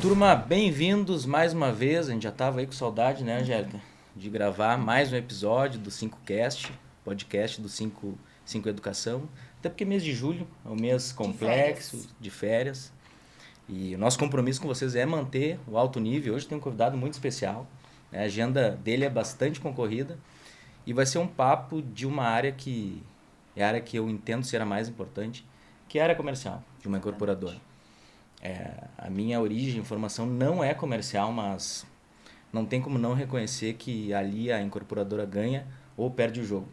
Turma, bem-vindos mais uma vez. A gente já estava aí com saudade, né, Angélica? De gravar mais um episódio do 5Cast, podcast do 5 Educação. Até porque mês de julho é um mês complexo, de férias. E o nosso compromisso com vocês é manter o alto nível. Hoje tem um convidado muito especial. Né? A agenda dele é bastante concorrida. E vai ser um papo de uma área que é a área que eu entendo ser a mais importante, que é a área comercial de uma incorporadora. A minha origem, formação não é comercial, mas não tem como não reconhecer que ali a incorporadora ganha ou perde o jogo.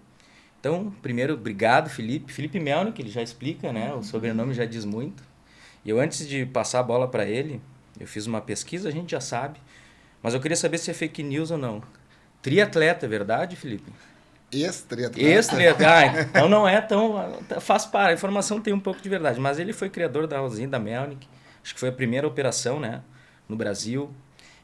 Então, primeiro, obrigado, Felipe. Felipe Melnick, ele já explica, né? O sobrenome já diz muito. E eu, antes de passar a bola para ele, eu fiz uma pesquisa, a gente já sabe, mas eu queria saber se é fake news ou não. Triatleta, é verdade, Felipe? Ex-triatleta. Ex-triatleta. Então não é tão... Faz parte, a informação tem um pouco de verdade, mas ele foi criador da usina da Melnick. Acho que foi a primeira operação, né, no Brasil.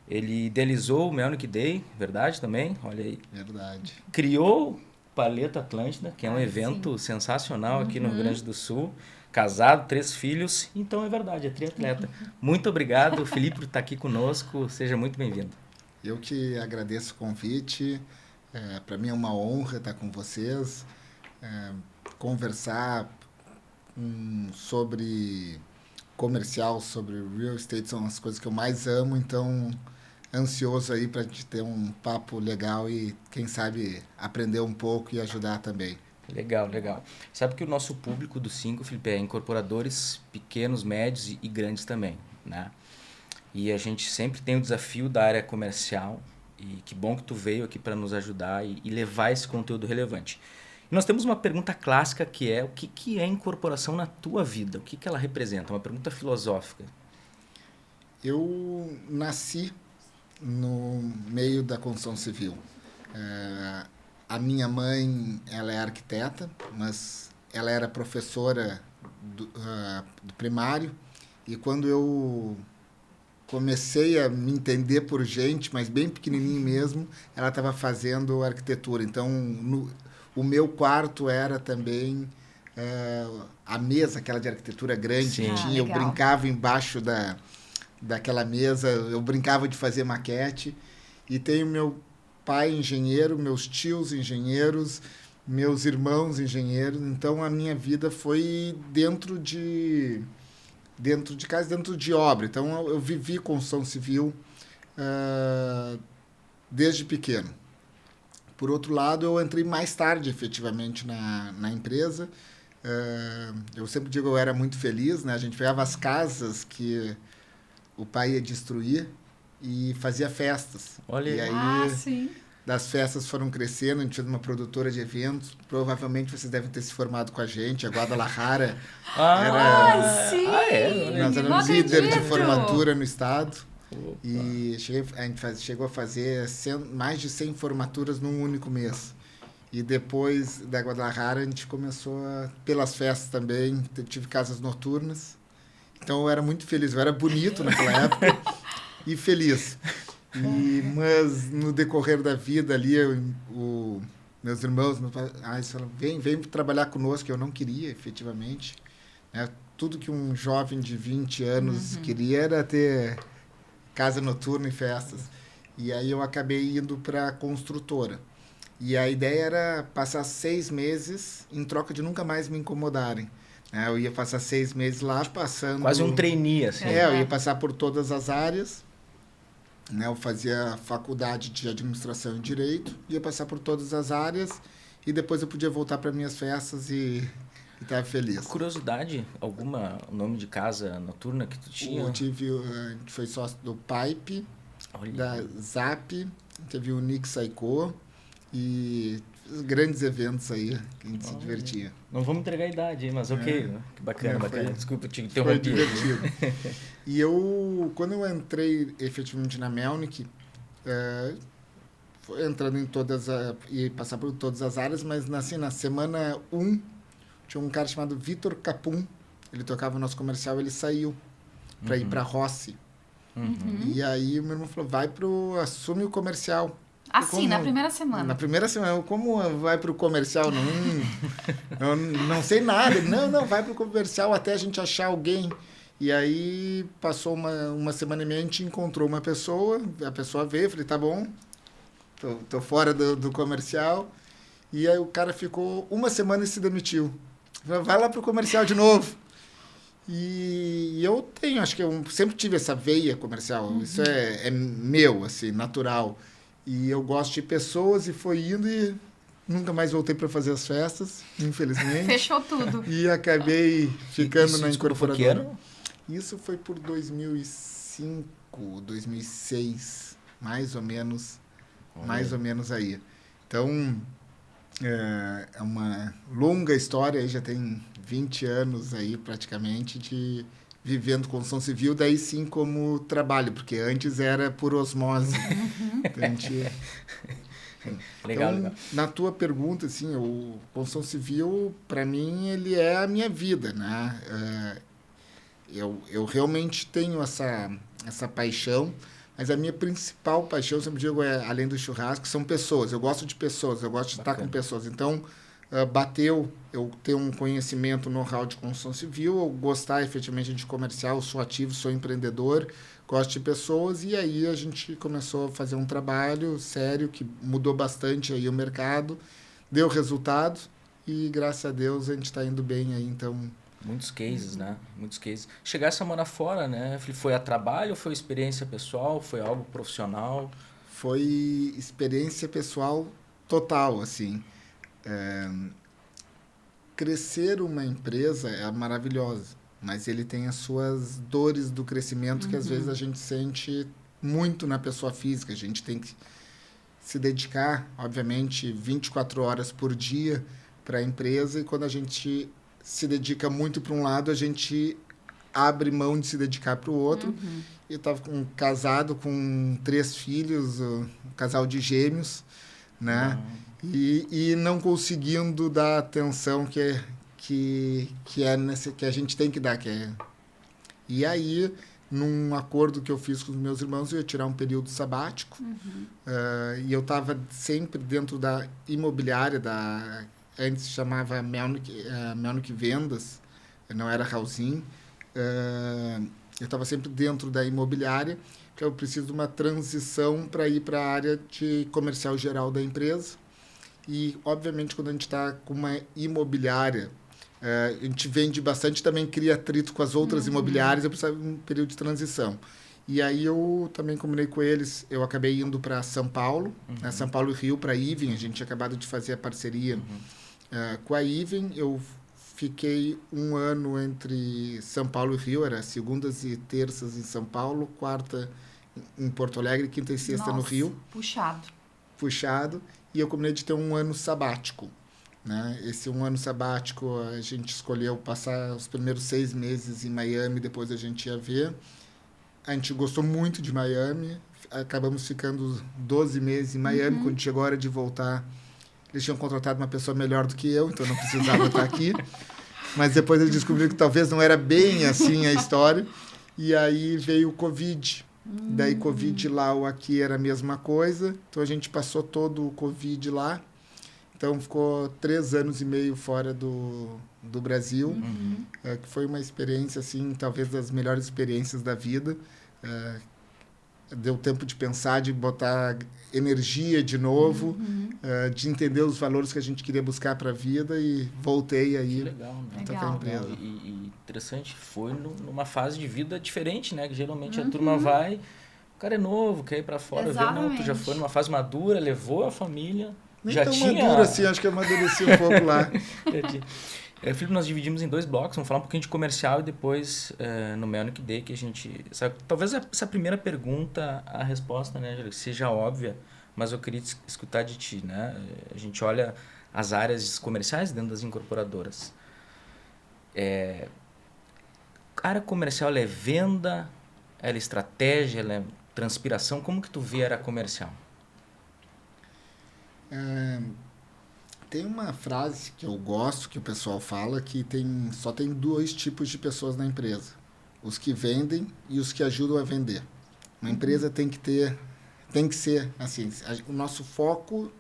Ele idealizou o Melnick Day, verdade também? Olha aí. Verdade. Criou o Paleta Atlântida, que é um evento sensacional aqui no Rio Grande do Sul. Casado, 3 filhos. Então é verdade, é triatleta. Muito obrigado, Felipe, por estar aqui conosco. Seja muito bem-vindo. Eu que agradeço o convite. Para mim é uma honra estar com vocês. Conversar sobre comercial, sobre real estate, são as coisas que eu mais amo, então ansioso aí para te ter um papo legal e quem sabe aprender um pouco e ajudar também. Legal, legal. Sabe que o nosso público do 5, Felipe, é incorporadores pequenos, médios e grandes também, né? E a gente sempre tem o desafio da área comercial e que bom que tu veio aqui para nos ajudar e levar esse conteúdo relevante. Nós temos uma pergunta clássica que é: o que é incorporação na tua vida? O que ela representa? Uma pergunta filosófica. Eu nasci no meio da construção civil. A minha mãe, ela é arquiteta, mas ela era professora do primário. E quando eu comecei a me entender por gente, mas bem pequenininho mesmo, ela estava fazendo arquitetura. Então, o meu quarto era também a mesa, aquela de arquitetura grande que tinha. Eu brincava embaixo daquela mesa, eu brincava de fazer maquete. E tenho meu pai engenheiro, meus tios engenheiros, meus irmãos engenheiros. Então, a minha vida foi dentro de casa, dentro de obra. Então, eu vivi construção civil desde pequeno. Por outro lado, eu entrei mais tarde, efetivamente, na empresa. Eu sempre digo que eu era muito feliz, né? A gente pegava as casas que o pai ia destruir e fazia festas. Olha. E aí, das festas foram crescendo, a gente fez uma produtora de eventos. Provavelmente vocês devem ter se formado com a gente, a Guadalajara. Nós éramos líder de formatura no estado. Opa. E a gente chegou a fazer mais de 100 formaturas num único mês. E depois da Guadalajara, a gente começou pelas festas também. Tive casas noturnas. Então, eu era muito feliz. Eu era bonito naquela época e feliz. Mas, no decorrer da vida ali, meus irmãos falaram, vem trabalhar conosco, que eu não queria, efetivamente. Tudo que um jovem de 20 anos queria era ter casa noturna e festas. E aí eu acabei indo para a construtora. E a ideia era passar 6 meses em troca de nunca mais me incomodarem. Eu ia passar 6 meses lá passando... Quase um trainee, assim. Eu ia passar por todas as áreas. Eu fazia faculdade de administração e direito. Ia passar por todas as áreas. E depois eu podia voltar para minhas festas e estava feliz. Curiosidade, alguma nome de casa noturna que tu tinha? A gente foi sócio do Pipe, da Zap, teve o Nick Saiko e grandes eventos aí que a gente se divertia. Não vamos entregar a idade, mas ok, né? Que bacana. Desculpa te interromper. Foi divertido. E quando eu entrei efetivamente na Melnick, foi entrando em e passar por todas as áreas, mas assim, na semana 1, tinha um cara chamado Vitor Capum, ele tocava o nosso comercial, ele saiu para ir para Rossi. E aí o meu irmão falou, assume o comercial. Assim, na primeira semana. Na primeira semana, como vai para o comercial? Não sei nada. Não, vai para o comercial até a gente achar alguém. E aí passou uma semana e meia, a gente encontrou uma pessoa, a pessoa veio, falei, tá bom, tô fora do comercial. E aí o cara ficou uma semana e se demitiu. Falei, vai lá pro comercial de novo. E eu acho que eu sempre tive essa veia comercial. Isso é meu, assim, natural. E eu gosto de pessoas e foi indo e nunca mais voltei para fazer as festas, infelizmente. Fechou tudo. E acabei ficando na incorporadora. Isso Isso foi por 2005, 2006, mais ou menos. Mais ou menos aí. Então, é uma longa história, aí já tem 20 anos aí praticamente de vivendo construção civil, daí sim como trabalho, porque antes era por osmose. Então, a gente... Legal, então, legal. na tua pergunta, assim, o construção civil, para mim, ele é a minha vida, né? Eu realmente tenho essa paixão, mas a minha principal paixão, eu sempre digo, além do churrasco, são pessoas. Eu gosto de pessoas, eu gosto de estar com pessoas. Então, bateu eu ter um conhecimento, know-how de construção civil, eu gostar efetivamente de comercial, sou ativo, sou empreendedor, gosto de pessoas, e aí a gente começou a fazer um trabalho sério que mudou bastante aí o mercado, deu resultado, e graças a Deus a gente está indo bem aí, então... Muitos cases, né? Muitos cases. Chegasse a morar fora, né? Foi a trabalho ou foi experiência pessoal? Foi algo profissional? Foi experiência pessoal total, assim. Crescer uma empresa é maravilhosa, mas ele tem as suas dores do crescimento que às vezes a gente sente muito na pessoa física. A gente tem que se dedicar, obviamente, 24 horas por dia para a empresa, e quando a gente se dedica muito para um lado, a gente abre mão de se dedicar para o outro. Eu estava casado com 3 filhos, um casal de gêmeos, né? E não conseguindo dar a atenção que a gente tem que dar. E aí, num acordo que eu fiz com os meus irmãos, eu ia tirar um período sabático. E eu estava sempre dentro da imobiliária, antes chamava Melnick Vendas, não era Raulzin. Eu estava sempre dentro da imobiliária, que eu preciso de uma transição para ir para a área de comercial geral da empresa. E, obviamente, quando a gente está com uma imobiliária, a gente vende bastante, também cria atrito com as outras imobiliárias, eu precisava de um período de transição. E aí eu também combinei com eles, eu acabei indo para São Paulo, né, São Paulo e Rio, para a Even, a gente tinha acabado de fazer a parceria com a Even. Eu fiquei 1 ano entre São Paulo e Rio, era segundas e terças em São Paulo, quarta em Porto Alegre, quinta e sexta no Rio. Puxado. E eu combinei de ter 1 ano sabático, né? Esse 1 ano sabático, a gente escolheu passar os primeiros 6 meses em Miami, depois a gente ia ver. A gente gostou muito de Miami, acabamos ficando 12 meses em Miami. Quando chegou a hora de voltar, eles tinham contratado uma pessoa melhor do que eu, então não precisava estar aqui. Mas depois eles descobriram que talvez não era bem assim a história. E aí veio o Covid. Daí, Covid lá ou aqui era a mesma coisa. Então, a gente passou todo o Covid lá. Então, ficou 3 anos e meio fora do Brasil. Que foi uma experiência, assim, talvez das melhores experiências da vida. Deu tempo de pensar, de botar energia de novo, de entender os valores que a gente queria buscar para a vida, e voltei aí. Que legal, né? Tocar a empresa. E interessante, foi numa fase de vida diferente, né? Que geralmente a turma vai, o cara é novo, quer ir para fora, vê, não, tu já foi numa fase madura, levou a família, Nem já tão tinha... madura assim, acho que eu amadureci um pouco lá. Felipe, nós dividimos em 2 blocos, vamos falar um pouquinho de comercial e depois no Melnick Day, que a gente... Sabe, talvez essa primeira pergunta, a resposta, né, Angélica, seja óbvia, mas eu queria escutar de ti, né? A gente olha as áreas comerciais dentro das incorporadoras. A área comercial, ela é venda, ela é estratégia, ela é transpiração? Como que tu vê a área comercial? Tem uma frase que eu gosto, que o pessoal fala, que só tem 2 tipos de pessoas na empresa. Os que vendem e os que ajudam a vender. Uma empresa tem que ser assim, o nosso foco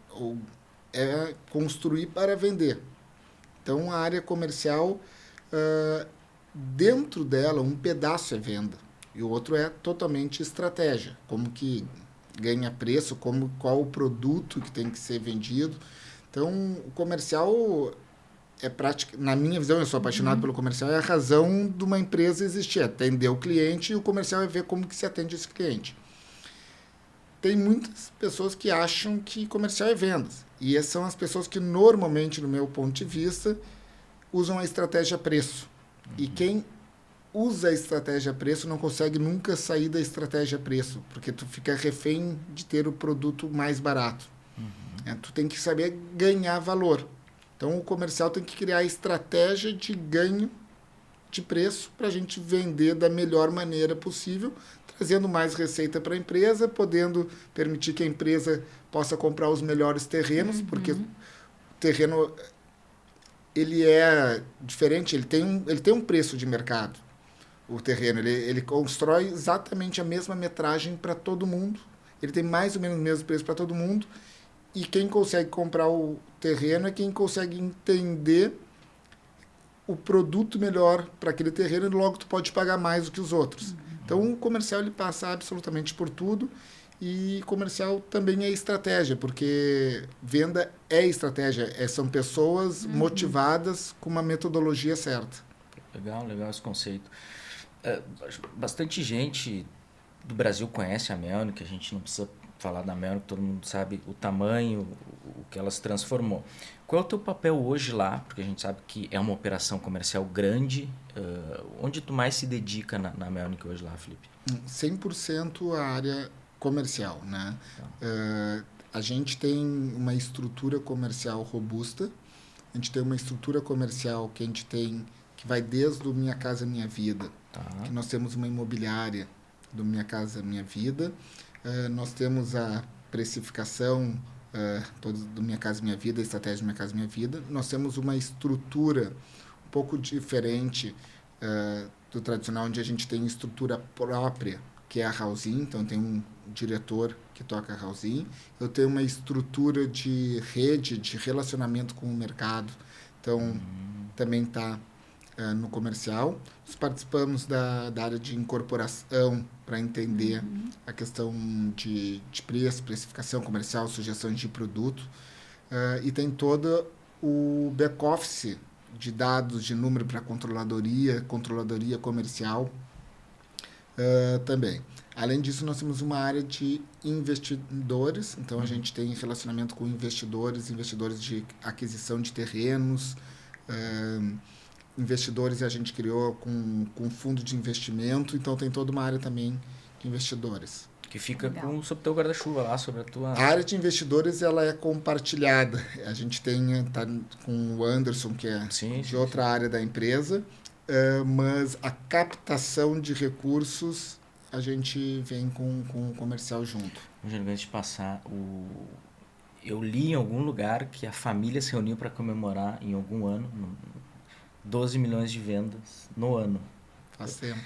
é construir para vender. Então, a área comercial dentro dela, um pedaço é venda e o outro é totalmente estratégia. Como que ganha preço, qual o produto que tem que ser vendido. Então, o comercial é prática. Na minha visão, eu sou apaixonado pelo comercial, é a razão de uma empresa existir, atender o cliente, e o comercial é ver como que se atende esse cliente. Tem muitas pessoas que acham que comercial é vendas. E essas são as pessoas que normalmente, no meu ponto de vista, usam a estratégia preço. E quem usa a estratégia preço não consegue nunca sair da estratégia preço, porque tu fica refém de ter o produto mais barato. Tu tem que saber ganhar valor. Então, o comercial tem que criar a estratégia de ganho de preço para a gente vender da melhor maneira possível, trazendo mais receita para a empresa, podendo permitir que a empresa possa comprar os melhores terrenos, porque o terreno ele é diferente, ele tem um preço de mercado. O terreno, ele constrói exatamente a mesma metragem para todo mundo, ele tem mais ou menos o mesmo preço para todo mundo, e quem consegue comprar o terreno é quem consegue entender o produto melhor para aquele terreno, e logo tu pode pagar mais do que os outros. Então, o comercial ele passa absolutamente por tudo, e comercial também é estratégia, porque venda é estratégia, são pessoas motivadas com uma metodologia certa. Legal esse conceito. Bastante gente do Brasil conhece a Melnick, a gente não precisa falar da Melnick, todo mundo sabe o tamanho, o que ela se transformou. Qual é o teu papel hoje lá? Porque a gente sabe que é uma operação comercial grande. Onde tu mais se dedica na Melnick hoje lá, Felipe? 100% a área comercial, né? A gente tem uma estrutura comercial robusta, a gente tem uma estrutura comercial que vai desde o Minha Casa Minha Vida, que nós temos uma imobiliária do Minha Casa Minha Vida, nós temos a precificação do Minha Casa Minha Vida, a estratégia do Minha Casa Minha Vida, nós temos uma estrutura um pouco diferente do tradicional, onde a gente tem estrutura própria, que é a Housing, então tem um diretor que toca a Housing, eu tenho uma estrutura de rede, de relacionamento com o mercado, então também está no comercial. Nós participamos da área de incorporação para entender a questão de preço, precificação comercial, sugestões de produto, e tem todo o back-office de dados, de número para controladoria comercial também. Além disso, nós temos uma área de investidores, então a gente tem relacionamento com investidores de aquisição de terrenos, investidores a gente criou com fundo de investimento, então tem toda uma área também de investidores. Que fica sob o teu guarda-chuva lá, sobre a tua... A área de investidores ela é compartilhada. A gente tá com o Anderson, que é de outra área da empresa, mas a captação de recursos a gente vem com o comercial junto. Antes de passar, eu li em algum lugar que a família se reuniu para comemorar em algum ano 12 milhões de vendas no ano. Faz tempo.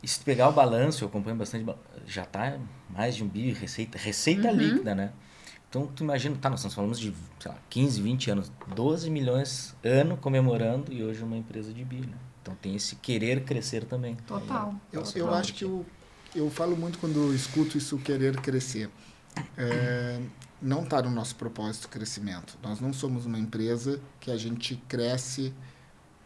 E se tu pegar o balanço, eu acompanho bastante, já está mais de 1 bi receita líquida, né? Então, tu imagina, nós estamos falando de, sei lá, 15, 20 anos, 12 milhões ano comemorando, e hoje uma empresa de bi, né? Então, tem esse querer crescer também. Total. Eu acho que eu falo muito quando eu escuto isso, querer crescer. Não está no nosso propósito crescimento. Nós não somos uma empresa que a gente cresce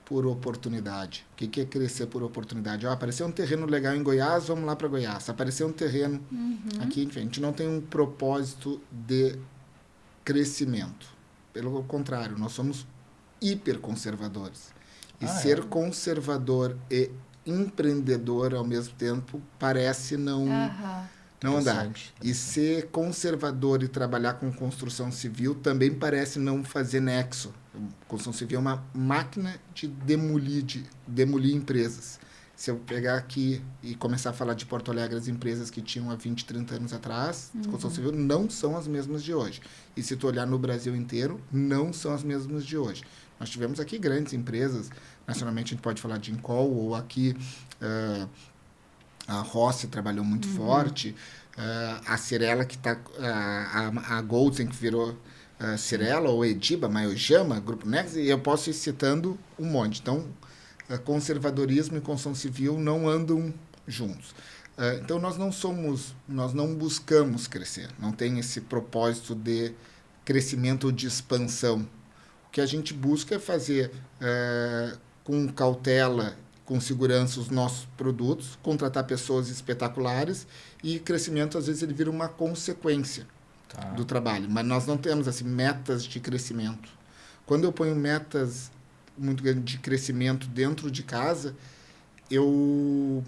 por oportunidade. O que é crescer por oportunidade? Apareceu um terreno legal em Goiás, vamos lá para Goiás. Apareceu um terreno aqui, a gente não tem um propósito de crescimento. Pelo contrário, nós somos hiperconservadores. E ser conservador e empreendedor ao mesmo tempo parece não andar. E ser conservador e trabalhar com construção civil também parece não fazer nexo. Construção civil é uma máquina de demolir empresas. Se eu pegar aqui e começar a falar de Porto Alegre, as empresas que tinham há 20, 30 anos atrás, construção civil não são as mesmas de hoje. E se tu olhar no Brasil inteiro, não são as mesmas de hoje. Nós tivemos aqui grandes empresas, nacionalmente a gente pode falar de Incol, ou aqui a Rossi trabalhou muito forte, a Cirela que está, a Goldsen que virou Cirela, ou Ediba, Maiojama, Grupo Nex, e eu posso ir citando um monte. Então, conservadorismo e construção civil não andam juntos. Então, nós não buscamos crescer, não tem esse propósito de crescimento ou de expansão. O que a gente busca é fazer com cautela, com segurança, os nossos produtos, contratar pessoas espetaculares, e crescimento, às vezes, ele vira uma consequência do trabalho. Mas nós não temos assim, metas de crescimento. Quando eu ponho metas muito grandes de crescimento dentro de casa, eu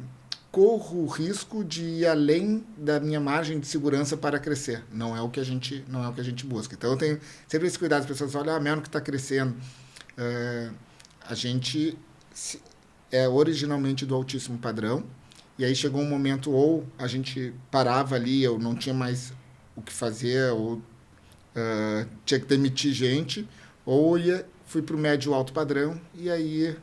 corro o risco de ir além da minha margem de segurança para crescer. Não é o que a gente busca. Então, eu tenho sempre esse cuidado. As pessoas olham, a Melnick está crescendo. A gente é originalmente do altíssimo padrão, e aí chegou um momento ou a gente parava ali, eu não tinha mais o que fazer, ou tinha que demitir gente, ou fui para o médio alto padrão, e aí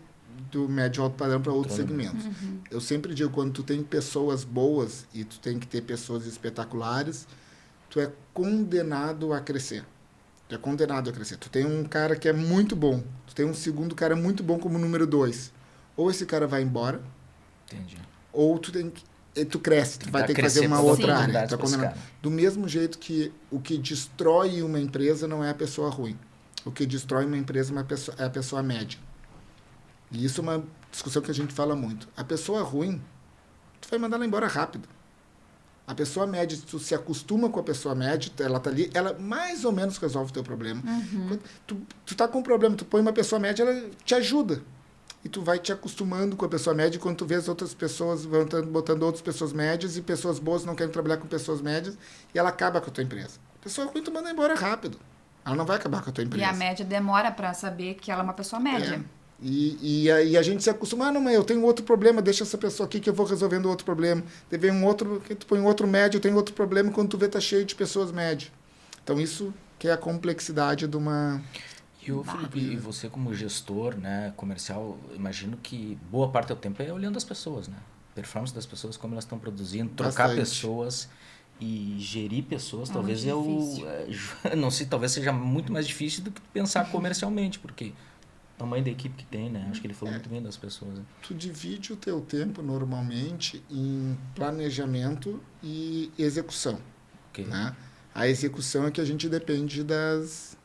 do médio alto padrão para outros segmentos. Eu sempre digo, quando tu tem pessoas boas e tu tem que ter pessoas espetaculares, tu é condenado a crescer. Tu é condenado a crescer. Tu tem um cara que é muito bom, tu tem um segundo cara muito bom como número 2. Ou esse cara vai embora, Entendi. ou tu cresce, tu vai ter que fazer uma outra área. Tu é condenado. Do mesmo jeito que o que destrói uma empresa não é a pessoa ruim. O que destrói uma empresa é a pessoa média. E isso é uma discussão que a gente fala muito. A pessoa ruim, tu vai mandar ela embora rápido. A pessoa média, se tu se acostuma com a pessoa média, ela tá ali, ela mais ou menos resolve o teu problema. Tu tá com um problema, tu põe uma pessoa média, ela te ajuda. E tu vai te acostumando com a pessoa média, e quando tu vê as outras pessoas vão botando outras pessoas médias, e pessoas boas não querem trabalhar com pessoas médias, e ela acaba com a tua empresa. A pessoa ruim tu manda embora rápido. Ela não vai acabar com a tua empresa. E a média demora para saber que ela é uma pessoa média. E a gente se acostuma, não, mas eu tenho outro problema, deixa essa pessoa aqui que eu vou resolvendo outro problema. Teve um outro, que tu põe outro médio, eu tenho outro problema, quando tu vê tá cheio de pessoas médias. Então isso que é a complexidade de uma... Felipe, e você como gestor, né, comercial, imagino que boa parte do tempo é olhando as pessoas, né? Performance das pessoas, como elas estão produzindo, trocar Bastante. Pessoas e gerir pessoas, É talvez muito não sei, talvez seja muito mais difícil do que pensar comercialmente, porque o tamanho da equipe que tem, né? Acho que ele falou muito bem das pessoas. Né? Tu divide o teu tempo normalmente em planejamento e execução. Okay. Né? A execução é que a gente depende das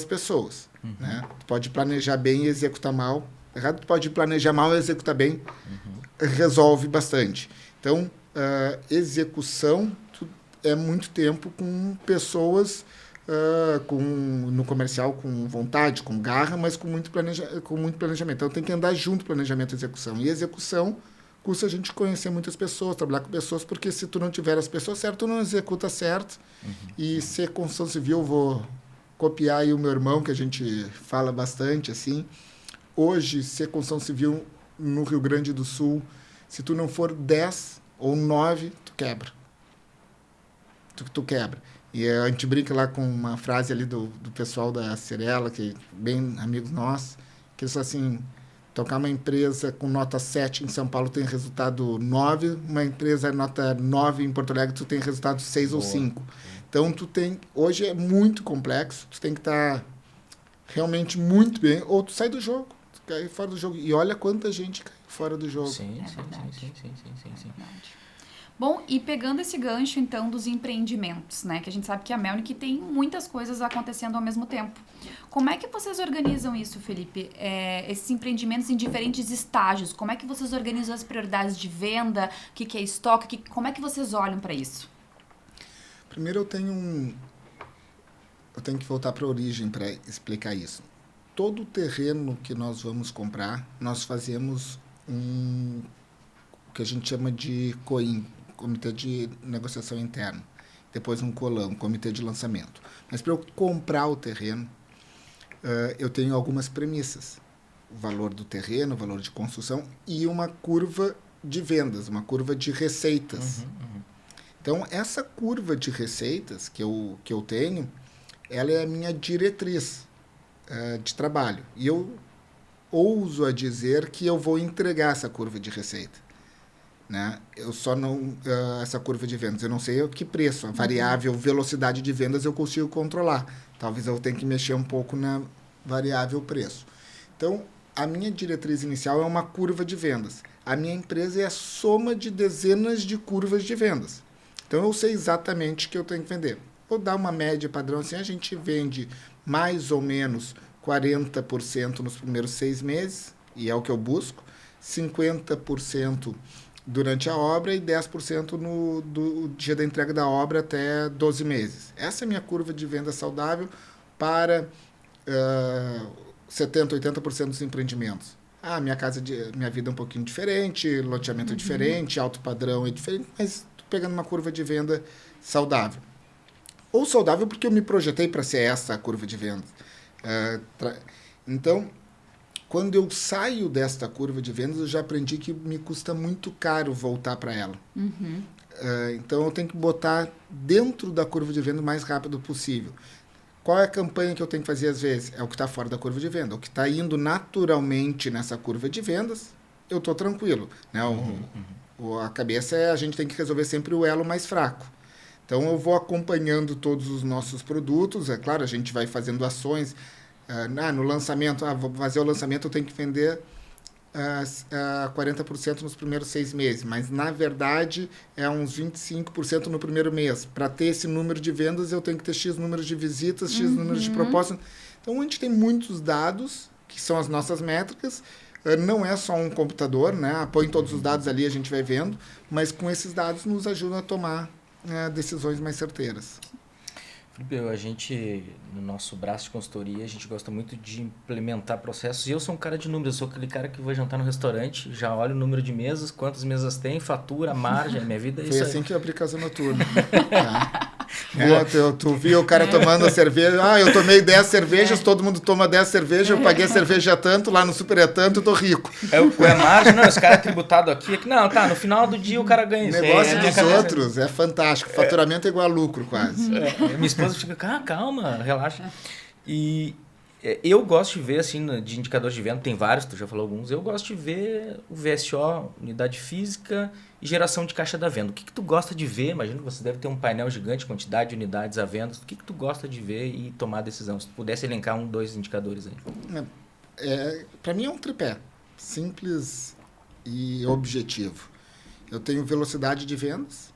pessoas. Né? Tu pode planejar bem e executar mal. Errado, tu pode planejar mal e executar bem. Resolve bastante. Então, execução é muito tempo com pessoas no comercial com vontade, com garra, mas com muito planejamento. Então, tem que andar junto planejamento e execução. E execução custa a gente conhecer muitas pessoas, trabalhar com pessoas, porque se tu não tiver as pessoas certas, tu não executa certo. E ser construção civil, vou copiar aí o meu irmão, que a gente fala bastante, assim. Hoje, ser construção civil no Rio Grande do Sul, se tu não for 10 ou 9, tu quebra. Tu quebra. E a gente brinca lá com uma frase ali do pessoal da Cirela, que é bem amigos nossos, que eles falam assim, tocar uma empresa com nota 7 em São Paulo tem resultado 9, uma empresa nota 9 em Porto Alegre tu tem resultado 6 ou 5. Então, hoje é muito complexo, tu tem que estar realmente muito bem, ou tu sai do jogo, tu cai fora do jogo. E olha quanta gente cai fora do jogo. Sim. Bom, e pegando esse gancho, então, dos empreendimentos, né? Que a gente sabe que a Melnick tem muitas coisas acontecendo ao mesmo tempo. Como é que vocês organizam isso, Felipe? Esses empreendimentos em diferentes estágios, como é que vocês organizam as prioridades de venda? O que é estoque? Como é que vocês olham para isso? Primeiro eu tenho que voltar para a origem para explicar isso. Todo terreno que nós vamos comprar, nós fazemos o que a gente chama de COIN, Comitê de Negociação Interna. Depois um COLAM, Comitê de Lançamento. Mas para eu comprar o terreno, eu tenho algumas premissas. O valor do terreno, o valor de construção e uma curva de vendas, uma curva de receitas. Então, essa curva de receitas que eu tenho, ela é a minha diretriz de trabalho. E eu ouso a dizer que eu vou entregar essa curva de receita. Né? Eu só não... essa curva de vendas, eu não sei a que preço. A variável velocidade de vendas eu consigo controlar. Talvez eu tenha que mexer um pouco na variável preço. Então, a minha diretriz inicial é uma curva de vendas. A minha empresa é a soma de dezenas de curvas de vendas. Então, eu sei exatamente o que eu tenho que vender. Vou dar uma média padrão assim, a gente vende mais ou menos 40% nos primeiros 6 meses, e é o que eu busco, 50% durante a obra e 10% do dia da entrega da obra até 12 meses. Essa é a minha curva de venda saudável para 70%, 80% dos empreendimentos. Minha vida é um pouquinho diferente, loteamento é diferente, alto padrão é diferente, mas estou pegando uma curva de venda saudável. Ou saudável porque eu me projetei para ser essa a curva de venda. Então, quando eu saio desta curva de vendas, eu já aprendi que me custa muito caro voltar para ela. Então, eu tenho que botar dentro da curva de venda o mais rápido possível. Qual é a campanha que eu tenho que fazer às vezes? É o que está fora da curva de venda. O que está indo naturalmente nessa curva de vendas, eu estou tranquilo. Né? A cabeça a gente tem que resolver sempre o elo mais fraco. Então, eu vou acompanhando todos os nossos produtos. É claro, a gente vai fazendo ações. No lançamento, vou fazer o lançamento, eu tenho que vender 40% nos primeiros 6 meses. Mas, na verdade, é uns 25% no primeiro mês. Para ter esse número de vendas, eu tenho que ter X número de visitas, X número de propostas. Então, a gente tem muitos dados, que são as nossas métricas. Não é só um computador, né? Põe todos os dados ali, a gente vai vendo. Mas, com esses dados, nos ajudam a tomar decisões mais certeiras. Felipe, a gente, no nosso braço de consultoria, a gente gosta muito de implementar processos. E eu sou um cara de números, eu sou aquele cara que vai jantar no restaurante, já olha o número de mesas, quantas mesas tem, fatura, margem, minha vida é isso. Foi assim que eu abri Casa Noturna. Tu viu o cara tomando a cerveja, eu tomei 10 cervejas, todo mundo toma 10 cervejas, eu paguei a cerveja tanto, lá no super é tanto, eu tô rico. É margem, não, esse cara é tributado aqui, não, tá, no final do dia o cara ganha isso. O negócio dos outros é fantástico, faturamento é igual a lucro quase. Minha esposa fica, calma, relaxa. E eu gosto de ver, assim, de indicadores de venda, tem vários, tu já falou alguns, eu gosto de ver o VSO, unidade física e geração de caixa da venda. O que tu gosta de ver? Imagino que você deve ter um painel gigante, quantidade de unidades à venda. O que tu gosta de ver e tomar decisão? Se tu pudesse elencar 2 indicadores aí. Para mim é um tripé, simples e objetivo. Eu tenho velocidade de vendas,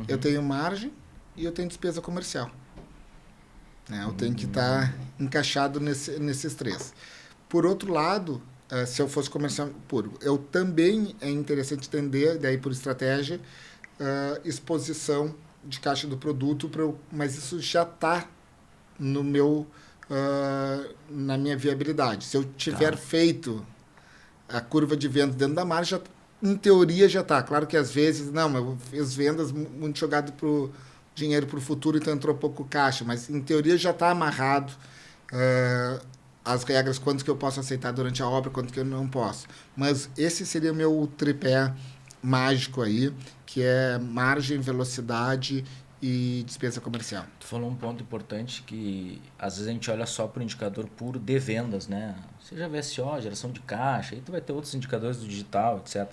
eu tenho margem e eu tenho despesa comercial. Eu tenho que estar encaixado nesses 3. Por outro lado, se eu fosse comercial puro, eu também é interessante entender, daí por estratégia, exposição de caixa do produto, mas isso já está no na minha viabilidade. Se eu tiver feito a curva de venda dentro da margem, em teoria já está. Claro que às vezes, eu fiz vendas muito jogado para o dinheiro para o futuro, então entrou pouco caixa, mas em teoria já está amarrado as regras, quanto que eu posso aceitar durante a obra, quanto que eu não posso. Mas esse seria meu tripé mágico aí, que é margem, velocidade e despesa comercial. Tu falou um ponto importante que às vezes a gente olha só para o indicador puro de vendas, né? Seja VSO, geração de caixa, aí tu vai ter outros indicadores do digital, etc.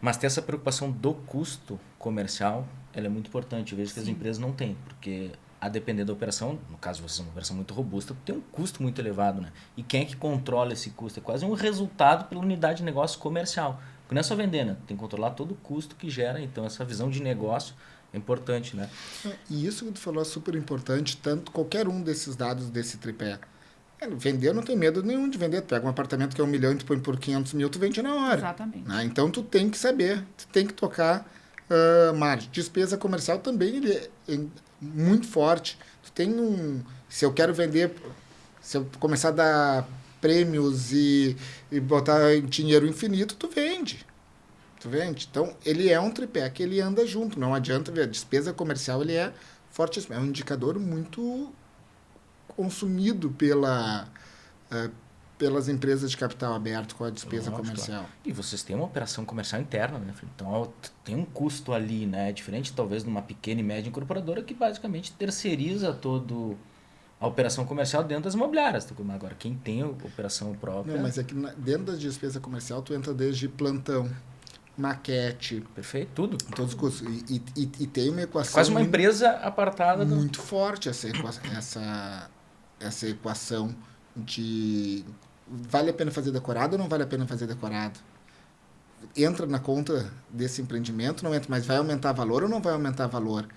Mas ter essa preocupação do custo comercial, ela é muito importante. Eu vejo que as empresas não têm, porque a depender da operação, no caso de vocês, uma operação muito robusta, tem um custo muito elevado, né? E quem é que controla esse custo? É quase um resultado pela unidade de negócio comercial. Porque não é só vender, né? Tem que controlar todo o custo que gera. Então, essa visão de negócio é importante, né? E isso que tu falou é super importante, tanto qualquer um desses dados desse tripé. Vender, eu não tenho medo nenhum de vender. Tu pega um apartamento que é 1 milhão e tu põe por 500 mil, tu vende na hora. Exatamente. Então, tu tem que saber, tu tem que tocar margem. Despesa comercial também ele é muito forte. Tu tem se eu quero vender, se eu começar a dar prêmios e botar dinheiro infinito, tu vende. Então, ele é um tripé que ele anda junto. Não adianta ver. A despesa comercial ele é fortíssimo. É um indicador muito consumido pelas empresas de capital aberto com a despesa comercial. Claro. E vocês têm uma operação comercial interna, né? Então, tem um custo ali, né? Diferente, talvez, de uma pequena e média incorporadora que basicamente terceiriza toda a operação comercial dentro das imobiliárias. Agora, quem tem a operação própria... Não, mas é que dentro da despesa comercial, tu entra desde plantão, maquete... Perfeito, tudo. Todos os custos. E tem uma equação... Quase uma empresa apartada... Muito forte essa equação de vale a pena fazer decorado ou não vale a pena fazer decorado? Entra na conta desse empreendimento, não entra, mas vai aumentar valor ou não vai aumentar valor?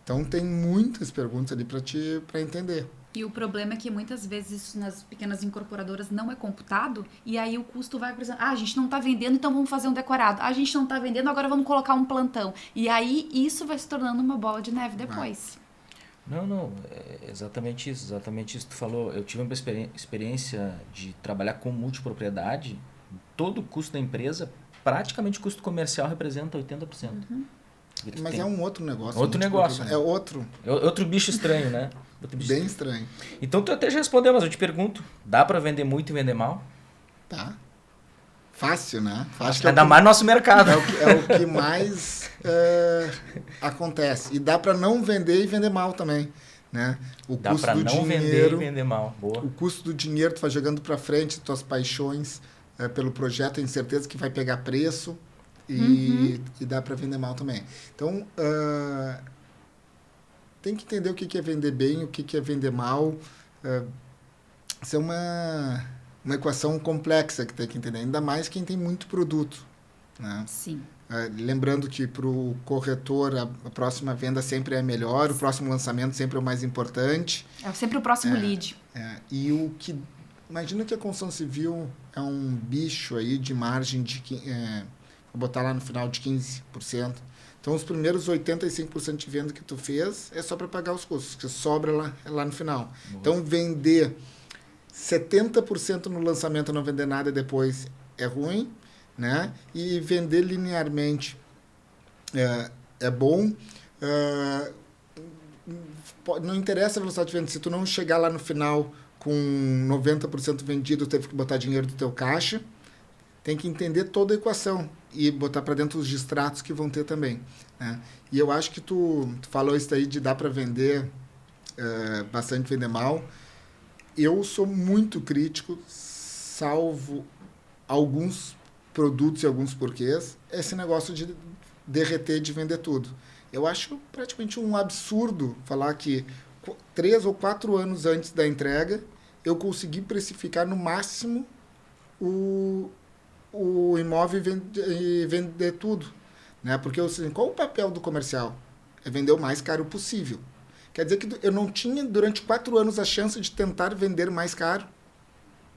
Então, tem muitas perguntas ali para entender. E o problema é que muitas vezes isso nas pequenas incorporadoras não é computado e aí o custo vai, por exemplo, a gente não está vendendo, então vamos fazer um decorado. A gente não está vendendo, agora vamos colocar um plantão. E aí isso vai se tornando uma bola de neve depois. Não, é exatamente isso que tu falou. Eu tive uma experiência de trabalhar com multipropriedade. Todo o custo da empresa, praticamente o custo comercial representa 80%. Uhum. Mas é um outro negócio. Outro negócio, né? É outro bicho estranho, né? Bem estranho. Então tu até já respondeu, mas eu te pergunto, dá para vender muito e vender mal? Tá. Fácil, né? Acho que ainda mais no nosso mercado. É o que mais acontece. E dá para não vender e vender mal também, né? Dá para não vender e vender mal. Boa. O custo do dinheiro, tu vai jogando para frente tuas paixões pelo projeto, tem certeza que vai pegar preço e dá para vender mal também. Então, tem que entender o que é vender bem, o que é vender mal. Isso é uma equação complexa que tem que entender, ainda mais quem tem muito produto, né? Sim. Lembrando que para o corretor a próxima venda sempre é melhor, o próximo lançamento sempre é o mais importante. É sempre o próximo lead. Imagina que a construção civil é um bicho aí de margem de vou botar lá no final de 15%. Então, os primeiros 85% de venda que tu fez é só para pagar os custos, que sobra lá no final. Nossa. Então, vender 70% no lançamento e não vender nada depois é ruim, né? E vender linearmente é bom. Não interessa a velocidade de venda. Se tu não chegar lá no final com 90% vendido, teve que botar dinheiro do teu caixa. Tem que entender toda a equação e botar para dentro os distratos que vão ter também, né? E eu acho que tu falou isso aí de dar para vender bastante, vender mal. Eu sou muito crítico, salvo alguns produtos e alguns porquês, esse negócio de derreter, de vender tudo. Eu acho praticamente um absurdo falar que 3 ou 4 anos antes da entrega, eu consegui precificar no máximo o imóvel e vender tudo, né? Porque qual o papel do comercial? É vender o mais caro possível. Quer dizer que eu não tinha durante 4 anos a chance de tentar vender mais caro.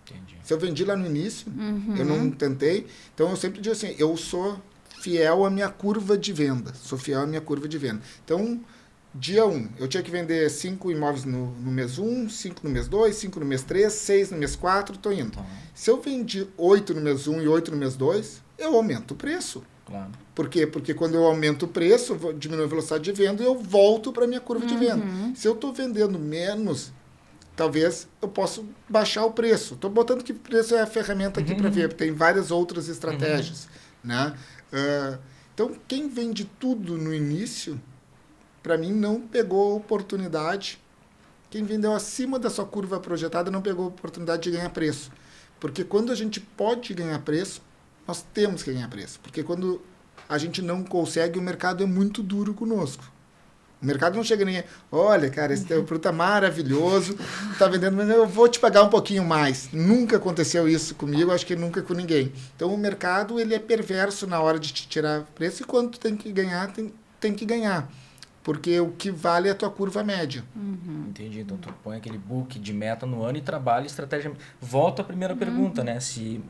Entendi. Se eu vendi lá no início, eu não tentei. Então eu sempre digo assim, eu sou fiel à minha curva de venda. Então, dia 1, eu tinha que vender 5 imóveis no mês 1, 5 no mês 2, 5 no mês 3, 6 no mês 4, estou indo. Se eu vendi 8 no mês 1 e 8 no mês 2, eu aumento o preço. Claro. Por quê? Porque quando eu aumento o preço, diminuo a velocidade de venda e eu volto para a minha curva de venda. Se eu estou vendendo menos, talvez eu possa baixar o preço. Estou botando que o preço é a ferramenta aqui para ver. Tem várias outras estratégias, né? Então, quem vende tudo no início, para mim, não pegou a oportunidade. Quem vendeu acima da sua curva projetada não pegou a oportunidade de ganhar preço. Porque quando a gente pode ganhar preço, nós temos que ganhar preço. Porque quando a gente não consegue, o mercado é muito duro conosco. O mercado não chega nem... Olha, cara, esse teu produto é maravilhoso, tá vendendo, mas eu vou te pagar um pouquinho mais. Nunca aconteceu isso comigo, acho que nunca com ninguém. Então, o mercado ele é perverso na hora de te tirar preço e quando tu tem que ganhar, tem que ganhar. Porque o que vale é a tua curva média. Entendi. Então, tu põe aquele book de meta no ano e trabalha estratégia. Volta à primeira pergunta, né? Se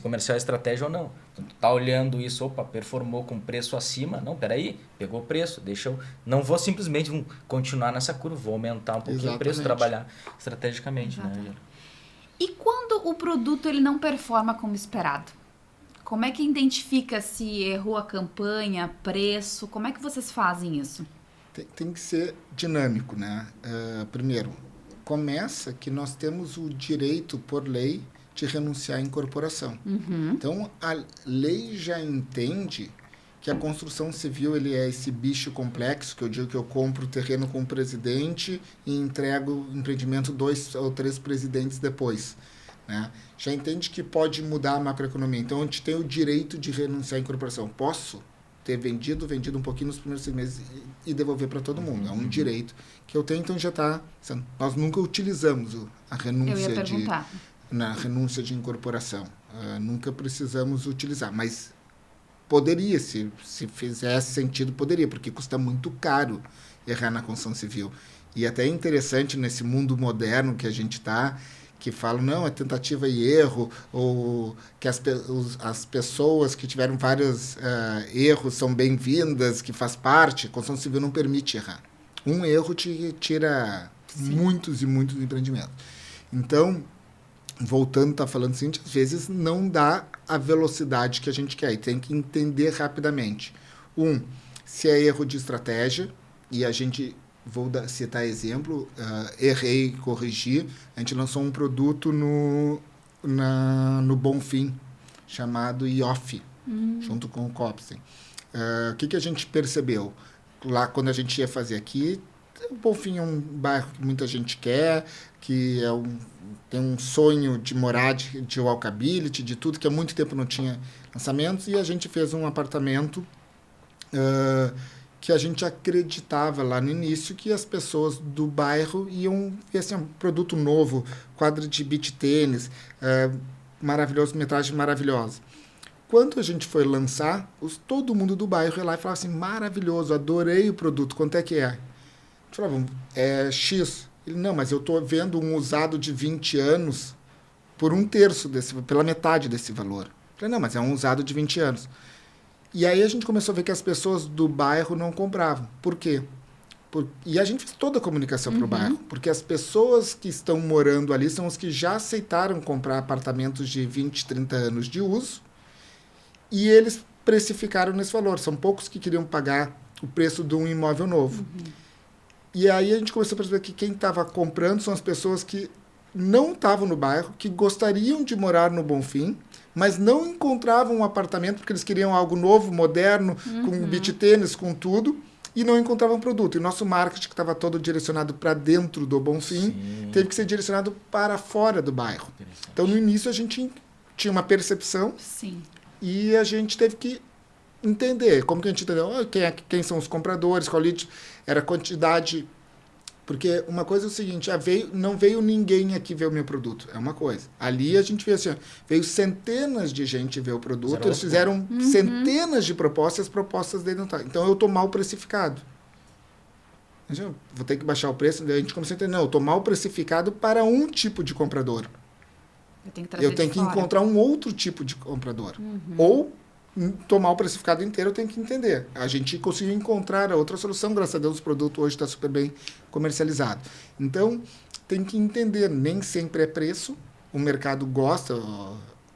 comercial é estratégia ou não. Então, tu tá olhando isso, performou com preço acima. Não, peraí, pegou o preço. Deixa eu... Não vou simplesmente continuar nessa curva, vou aumentar um pouquinho o preço, trabalhar estrategicamente, né? E quando o produto ele não performa como esperado? Como é que identifica se errou a campanha, preço? Como é que vocês fazem isso? Tem que ser dinâmico, né? Primeiro, começa que nós temos o direito, por lei, de renunciar à incorporação. Então, a lei já entende que a construção civil ele é esse bicho complexo, que eu digo que eu compro o terreno com o presidente e entrego o empreendimento 2 ou 3 presidentes depois, né? Já entende que pode mudar a macroeconomia. Então, a gente tem o direito de renunciar à incorporação. Posso ter vendido um pouquinho nos primeiros 6 meses e devolver para todo mundo. É um direito que eu tenho, então já está... Nós nunca utilizamos a renúncia na renúncia de incorporação. Nunca precisamos utilizar, mas poderia, se fizesse sentido, poderia, porque custa muito caro errar na construção civil. E até é interessante nesse mundo moderno que a gente está, que falam, não, é tentativa e erro, ou que as pessoas que tiveram vários erros são bem-vindas, que faz parte. A construção civil não permite errar. Um erro te tira muitos e muitos empreendimentos. Então, voltando, tá falando assim, às vezes não dá a velocidade que a gente quer, e tem que entender rapidamente. Se é erro de estratégia, e a gente... Vou citar exemplo, errei, corrigi. A gente lançou um produto no Bonfim, chamado IOF, junto com o Copsen. O que a gente percebeu? Lá, quando a gente ia fazer aqui, o Bonfim é um bairro que muita gente quer, que tem um sonho de morar, de walkability, de tudo, que há muito tempo não tinha lançamentos, e a gente fez um apartamento... que a gente acreditava lá no início que as pessoas do bairro iam ver assim, um produto novo, quadra de beach tênis, maravilhoso, metragem maravilhosa. Quando a gente foi lançar, todo mundo do bairro ia lá e falava assim, maravilhoso, adorei o produto, quanto é que é? A gente falava, é X. Ele, não, mas eu estou vendo um usado de 20 anos por 1/3 pela metade desse valor. Eu falei, não, mas é um usado de 20 anos. E aí a gente começou a ver que as pessoas do bairro não compravam. Por quê? E a gente fez toda a comunicação para o bairro. Porque as pessoas que estão morando ali são os que já aceitaram comprar apartamentos de 20, 30 anos de uso. E eles precificaram nesse valor. São poucos que queriam pagar o preço de um imóvel novo. E aí a gente começou a perceber que quem estava comprando são as pessoas que não estavam no bairro, que gostariam de morar no Bonfim, mas não encontravam um apartamento porque eles queriam algo novo, moderno, com beach tênis, com tudo, e não encontravam produto. E o nosso marketing, que estava todo direcionado para dentro do Bonfim, teve que ser direcionado para fora do bairro. Então, no início, a gente tinha uma percepção e a gente teve que entender. Como que a gente entendeu? Quem são os compradores, qual era a quantidade... Porque uma coisa é o seguinte, não veio ninguém aqui ver o meu produto, é uma coisa. Ali a gente vê assim, veio centenas de gente ver o produto, eles fizeram centenas de propostas dele não tá. Então eu estou mal precificado. Vou ter que baixar o preço, daí a gente começou a entender, não, eu estou mal precificado para um tipo de comprador. Eu tenho que encontrar um outro tipo de comprador. Ou tomar o precificado inteiro, eu tenho que entender. A gente conseguiu encontrar a outra solução, graças a Deus o produto hoje está super bem comercializado. Então, tem que entender, nem sempre é preço, o mercado gosta,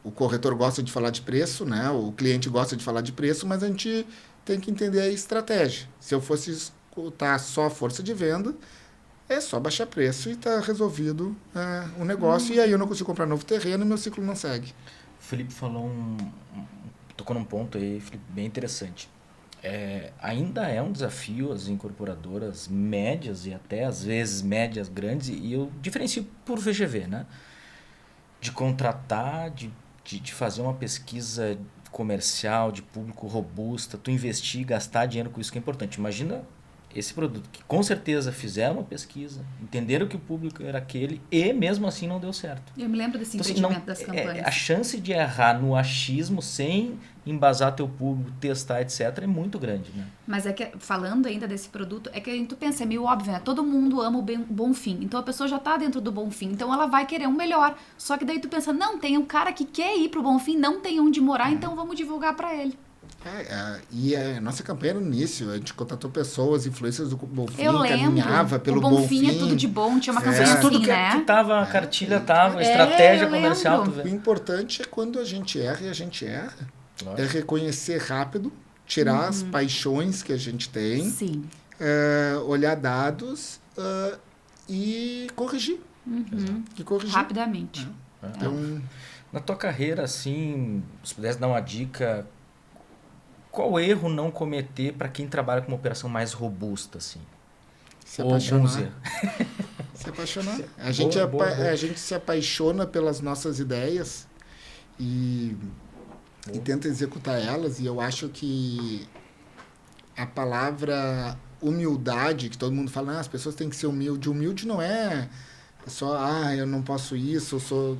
o corretor gosta de falar de preço, né? O cliente gosta de falar de preço, mas a gente tem que entender a estratégia. Se eu fosse escutar só força de venda, é só baixar preço e está resolvido o negócio, e aí eu não consigo comprar novo terreno e meu ciclo não segue. O Felipe falou tocou num ponto aí, Felipe, bem interessante. Ainda é um desafio as incorporadoras médias e até às vezes médias grandes, e eu diferencio por VGV, né? De contratar, de fazer uma pesquisa comercial, de público robusta, tu investir, gastar dinheiro com isso que é importante. Imagina esse produto, que com certeza fizeram uma pesquisa, entenderam que o público era aquele e mesmo assim não deu certo. Eu me lembro desse empreendimento das campanhas. A chance de errar no achismo sem embasar teu público, testar, etc., é muito grande, né? Mas é que, falando ainda desse produto, é que tu pensa, é meio óbvio, né? Todo mundo ama o Bonfim, então a pessoa já tá dentro do Bonfim, então ela vai querer um melhor. Só que daí tu pensa, não, tem um cara que quer ir pro Bonfim, não tem onde morar, então vamos divulgar para ele. E a nossa campanha no início, a gente contratou pessoas, influências do Bonfim, caminhava pelo Bonfim. O Bonfim é tudo de bom, tinha uma campanha assim, tudo né? que tava, a cartilha tava, estratégia comercial. O importante é quando a gente erra, e a gente erra, é reconhecer rápido, tirar as paixões que a gente tem, olhar dados e corrigir. E corrigir. Rapidamente. Então, na tua carreira, assim, se pudesse dar uma dica, qual erro não cometer para quem trabalha com uma operação mais robusta, assim? Se apaixonar. Se apaixonar. A gente se apaixona pelas nossas ideias e tenta executar elas, e eu acho que a palavra humildade, que todo mundo fala, as pessoas têm que ser humilde. Humilde não é só, eu não posso isso, eu sou...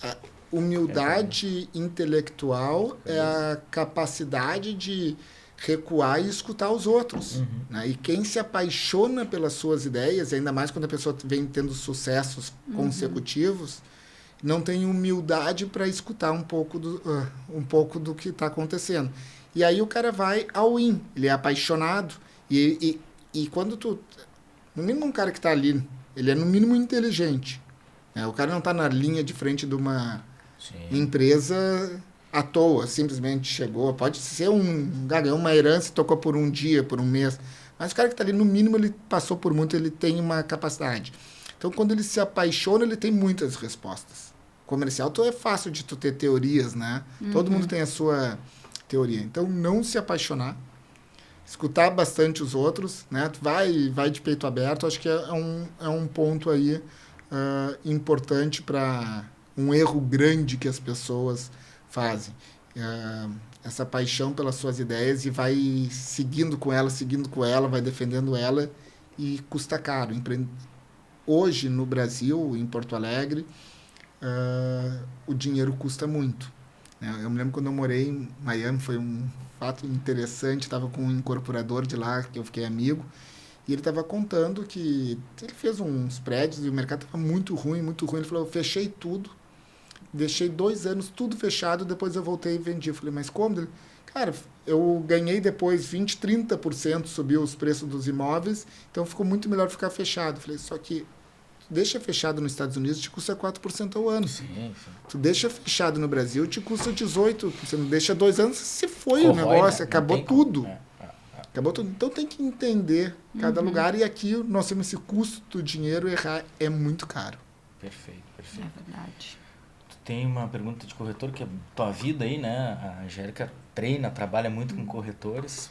A humildade intelectual é a capacidade de recuar e escutar os outros. Né? E quem se apaixona pelas suas ideias, ainda mais quando a pessoa vem tendo sucessos consecutivos, não tem humildade para escutar um pouco do que está acontecendo. E aí o cara vai all in, ele é apaixonado. E quando tu... No mínimo um cara que está ali, ele é no mínimo inteligente. Né? O cara não está na linha de frente de uma empresa à toa, simplesmente chegou. Pode ser ganhou uma herança e tocou por um dia, por um mês. Mas o cara que está ali, no mínimo, ele passou por muito, ele tem uma capacidade. Então, quando ele se apaixona, ele tem muitas respostas. Comercial, é fácil de tu ter teorias, né? Todo mundo tem a sua teoria. Então, não se apaixonar, escutar bastante os outros, né? Vai de peito aberto. Acho que é um ponto aí importante para um erro grande que as pessoas fazem. Essa paixão pelas suas ideias e vai seguindo com ela, vai defendendo ela e custa caro. Hoje, no Brasil, em Porto Alegre, o dinheiro custa muito. Eu me lembro quando eu morei em Miami, foi um fato interessante, estava com um incorporador de lá, que eu fiquei amigo, e ele estava contando que ele fez uns prédios e o mercado estava muito ruim. Ele falou, eu fechei tudo, deixei 2 anos tudo fechado, depois eu voltei e vendi. Eu falei, mas como? Ele, cara, eu ganhei depois 20%, 30%, subiu os preços dos imóveis, então ficou muito melhor ficar fechado. Eu falei, só que deixa fechado nos Estados Unidos, te custa 4% ao ano. Sim. Tu deixa fechado no Brasil, te custa 18%. Você não deixa 2 anos, se foi o negócio, né? Acabou tudo. Acabou tudo. Então tem que entender cada lugar. E aqui nós temos esse custo do dinheiro, errar é muito caro. Perfeito. É verdade. Tu tem uma pergunta de corretor, que é tua vida aí, né? A Angélica trabalha muito com corretores.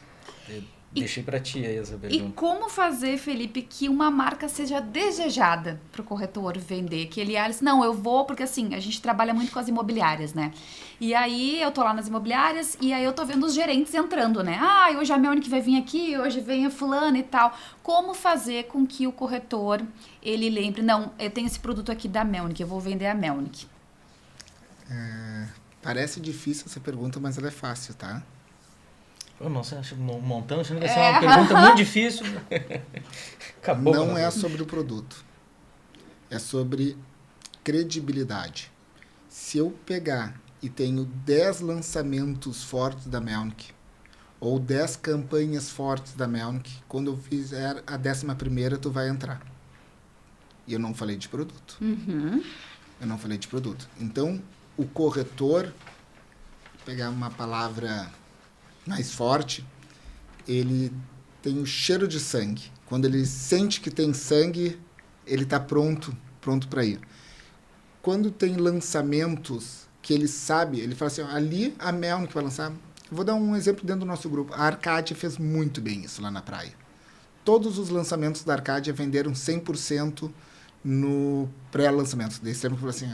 Deixei para ti aí essa pergunta. E como fazer, Felipe, que uma marca seja desejada para o corretor vender? Que ele olhe, não, eu vou, porque assim, a gente trabalha muito com as imobiliárias, né? E aí eu tô lá nas imobiliárias e aí eu tô vendo os gerentes entrando, né? Hoje a Melnick vai vir aqui, hoje vem a fulana e tal. Como fazer com que o corretor, ele lembre, não, eu tenho esse produto aqui da Melnick, eu vou vender a Melnick? Parece difícil essa pergunta, mas ela é fácil, tá? Eu não sei, montando, achando que ia ser uma pergunta muito difícil. Acabou. Não é sobre o produto. É sobre credibilidade. Se eu pegar e tenho 10 lançamentos fortes da Melnick, ou 10 campanhas fortes da Melnick, quando eu fizer a 11ª, tu vai entrar. E eu não falei de produto. Eu não falei de produto. Então, o corretor, pegar uma palavra mais forte, ele tem o cheiro de sangue. Quando ele sente que tem sangue, ele está pronto para ir. Quando tem lançamentos que ele sabe, ele fala assim, ali a Melnick vai lançar. Eu vou dar um exemplo dentro do nosso grupo. A Arcadia fez muito bem isso lá na praia. Todos os lançamentos da Arcadia venderam 100% no pré-lançamento. Daí sempre falou assim,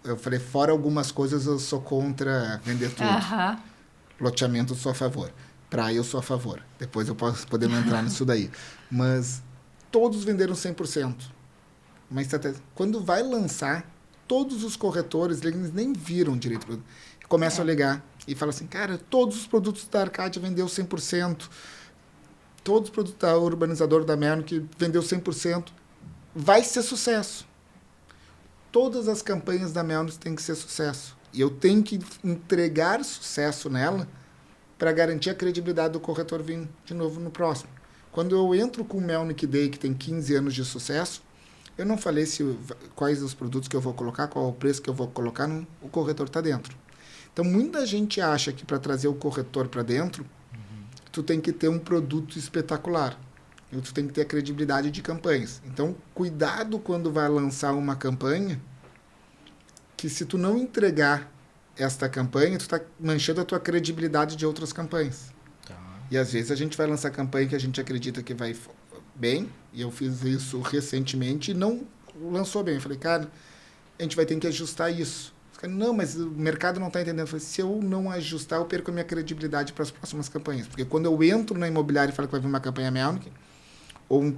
eu falei, fora algumas coisas, eu sou contra vender tudo. Loteamento eu sou a favor. Praia eu sou a favor. Depois eu posso poder entrar nisso daí. Mas todos venderam 100%. Mas quando vai lançar, todos os corretores, eles nem viram direito. Começam a ligar e falam assim, cara, todos os produtos da Arcadia vendeu 100%. Todos os produtos da urbanizador da Melnick vendeu 100%. Vai ser sucesso. Todas as campanhas da Melnick têm que ser sucesso. E eu tenho que entregar sucesso nela para garantir a credibilidade do corretor vir de novo no próximo. Quando eu entro com o Melnick Day, que tem 15 anos de sucesso, eu não falei quais os produtos que eu vou colocar, qual o preço que eu vou colocar, o corretor está dentro. Então, muita gente acha que para trazer o corretor para dentro, tu tem que ter um produto espetacular. E tu tem que ter a credibilidade de campanhas. Então, cuidado quando vai lançar uma campanha, que se tu não entregar esta campanha, tu está manchando a tua credibilidade de outras campanhas. Tá. E às vezes a gente vai lançar campanha que a gente acredita que vai bem, e eu fiz isso recentemente e não lançou bem. Eu falei, cara, a gente vai ter que ajustar isso. Não, mas o mercado não está entendendo. Eu falei, se eu não ajustar, eu perco a minha credibilidade para as próximas campanhas. Porque quando eu entro na imobiliária e falo que vai vir uma campanha Melnick, ou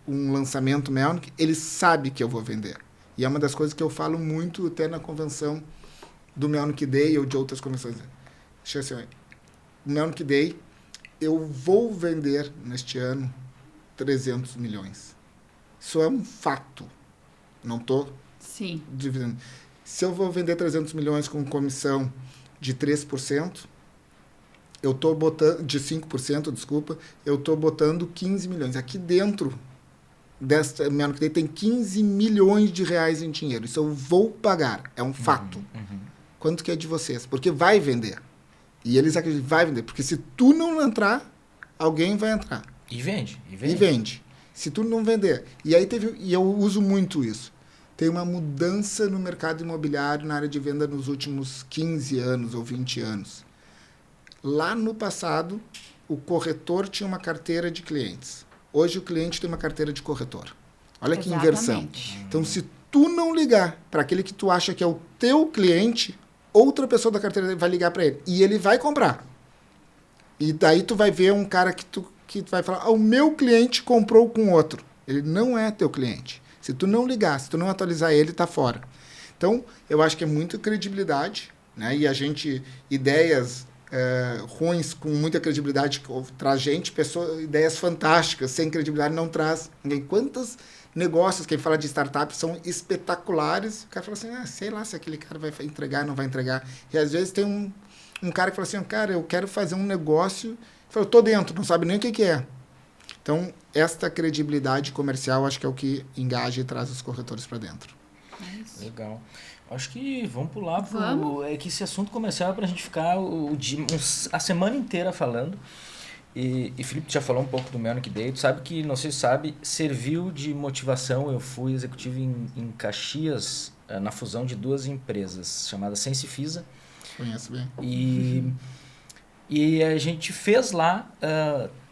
um lançamento Melnick, ele sabe que eu vou vender. E é uma das coisas que eu falo muito até na convenção do Melnick Day ou de outras convenções. Assim, o Melnick Day, eu vou vender neste ano 300 milhões. Isso é um fato. Não estou dividindo. Se eu vou vender 300 milhões com comissão de 3%, eu estou botando, de 5%, desculpa, eu estou botando 15 milhões. Aqui dentro desta Melnick Day tem 15 milhões de reais em dinheiro. Isso eu vou pagar. É um fato. Quanto que é de vocês? Porque vai vender. E eles acreditam que vai vender. Porque se tu não entrar, alguém vai entrar. E vende. Se tu não vender. E eu uso muito isso. Tem uma mudança no mercado imobiliário na área de venda nos últimos 15 anos ou 20 anos. Lá no passado, o corretor tinha uma carteira de clientes. Hoje o cliente tem uma carteira de corretor. Olha que inversão. Então, se tu não ligar para aquele que tu acha que é o teu cliente, outra pessoa da carteira vai ligar para ele. E ele vai comprar. E daí tu vai ver um cara que tu vai falar, o meu cliente comprou com outro. Ele não é teu cliente. Se tu não ligar, se tu não atualizar ele, tá fora. Então, eu acho que é muita credibilidade, né? E a gente, ideias ruins com muita credibilidade traz gente, ideias fantásticas, sem credibilidade não traz ninguém. Quantos negócios, quem fala de startup, são espetaculares, o cara fala assim, sei lá se aquele cara vai entregar, não vai entregar. E às vezes tem um cara que fala assim, cara, eu quero fazer um negócio, eu tô dentro, não sabe nem o que é. Então, esta credibilidade comercial acho que é o que engaja e traz os corretores para dentro. Legal. Acho que vamos pular pro... É que esse assunto comercial é para a gente ficar a semana inteira falando. E Felipe já falou um pouco do Melnick Day. Tu sabe que, não sei se sabe, serviu de motivação. Eu fui executivo em Caxias, na fusão de duas empresas, chamadas Sense e Fisa. Conheço bem. E a gente fez lá...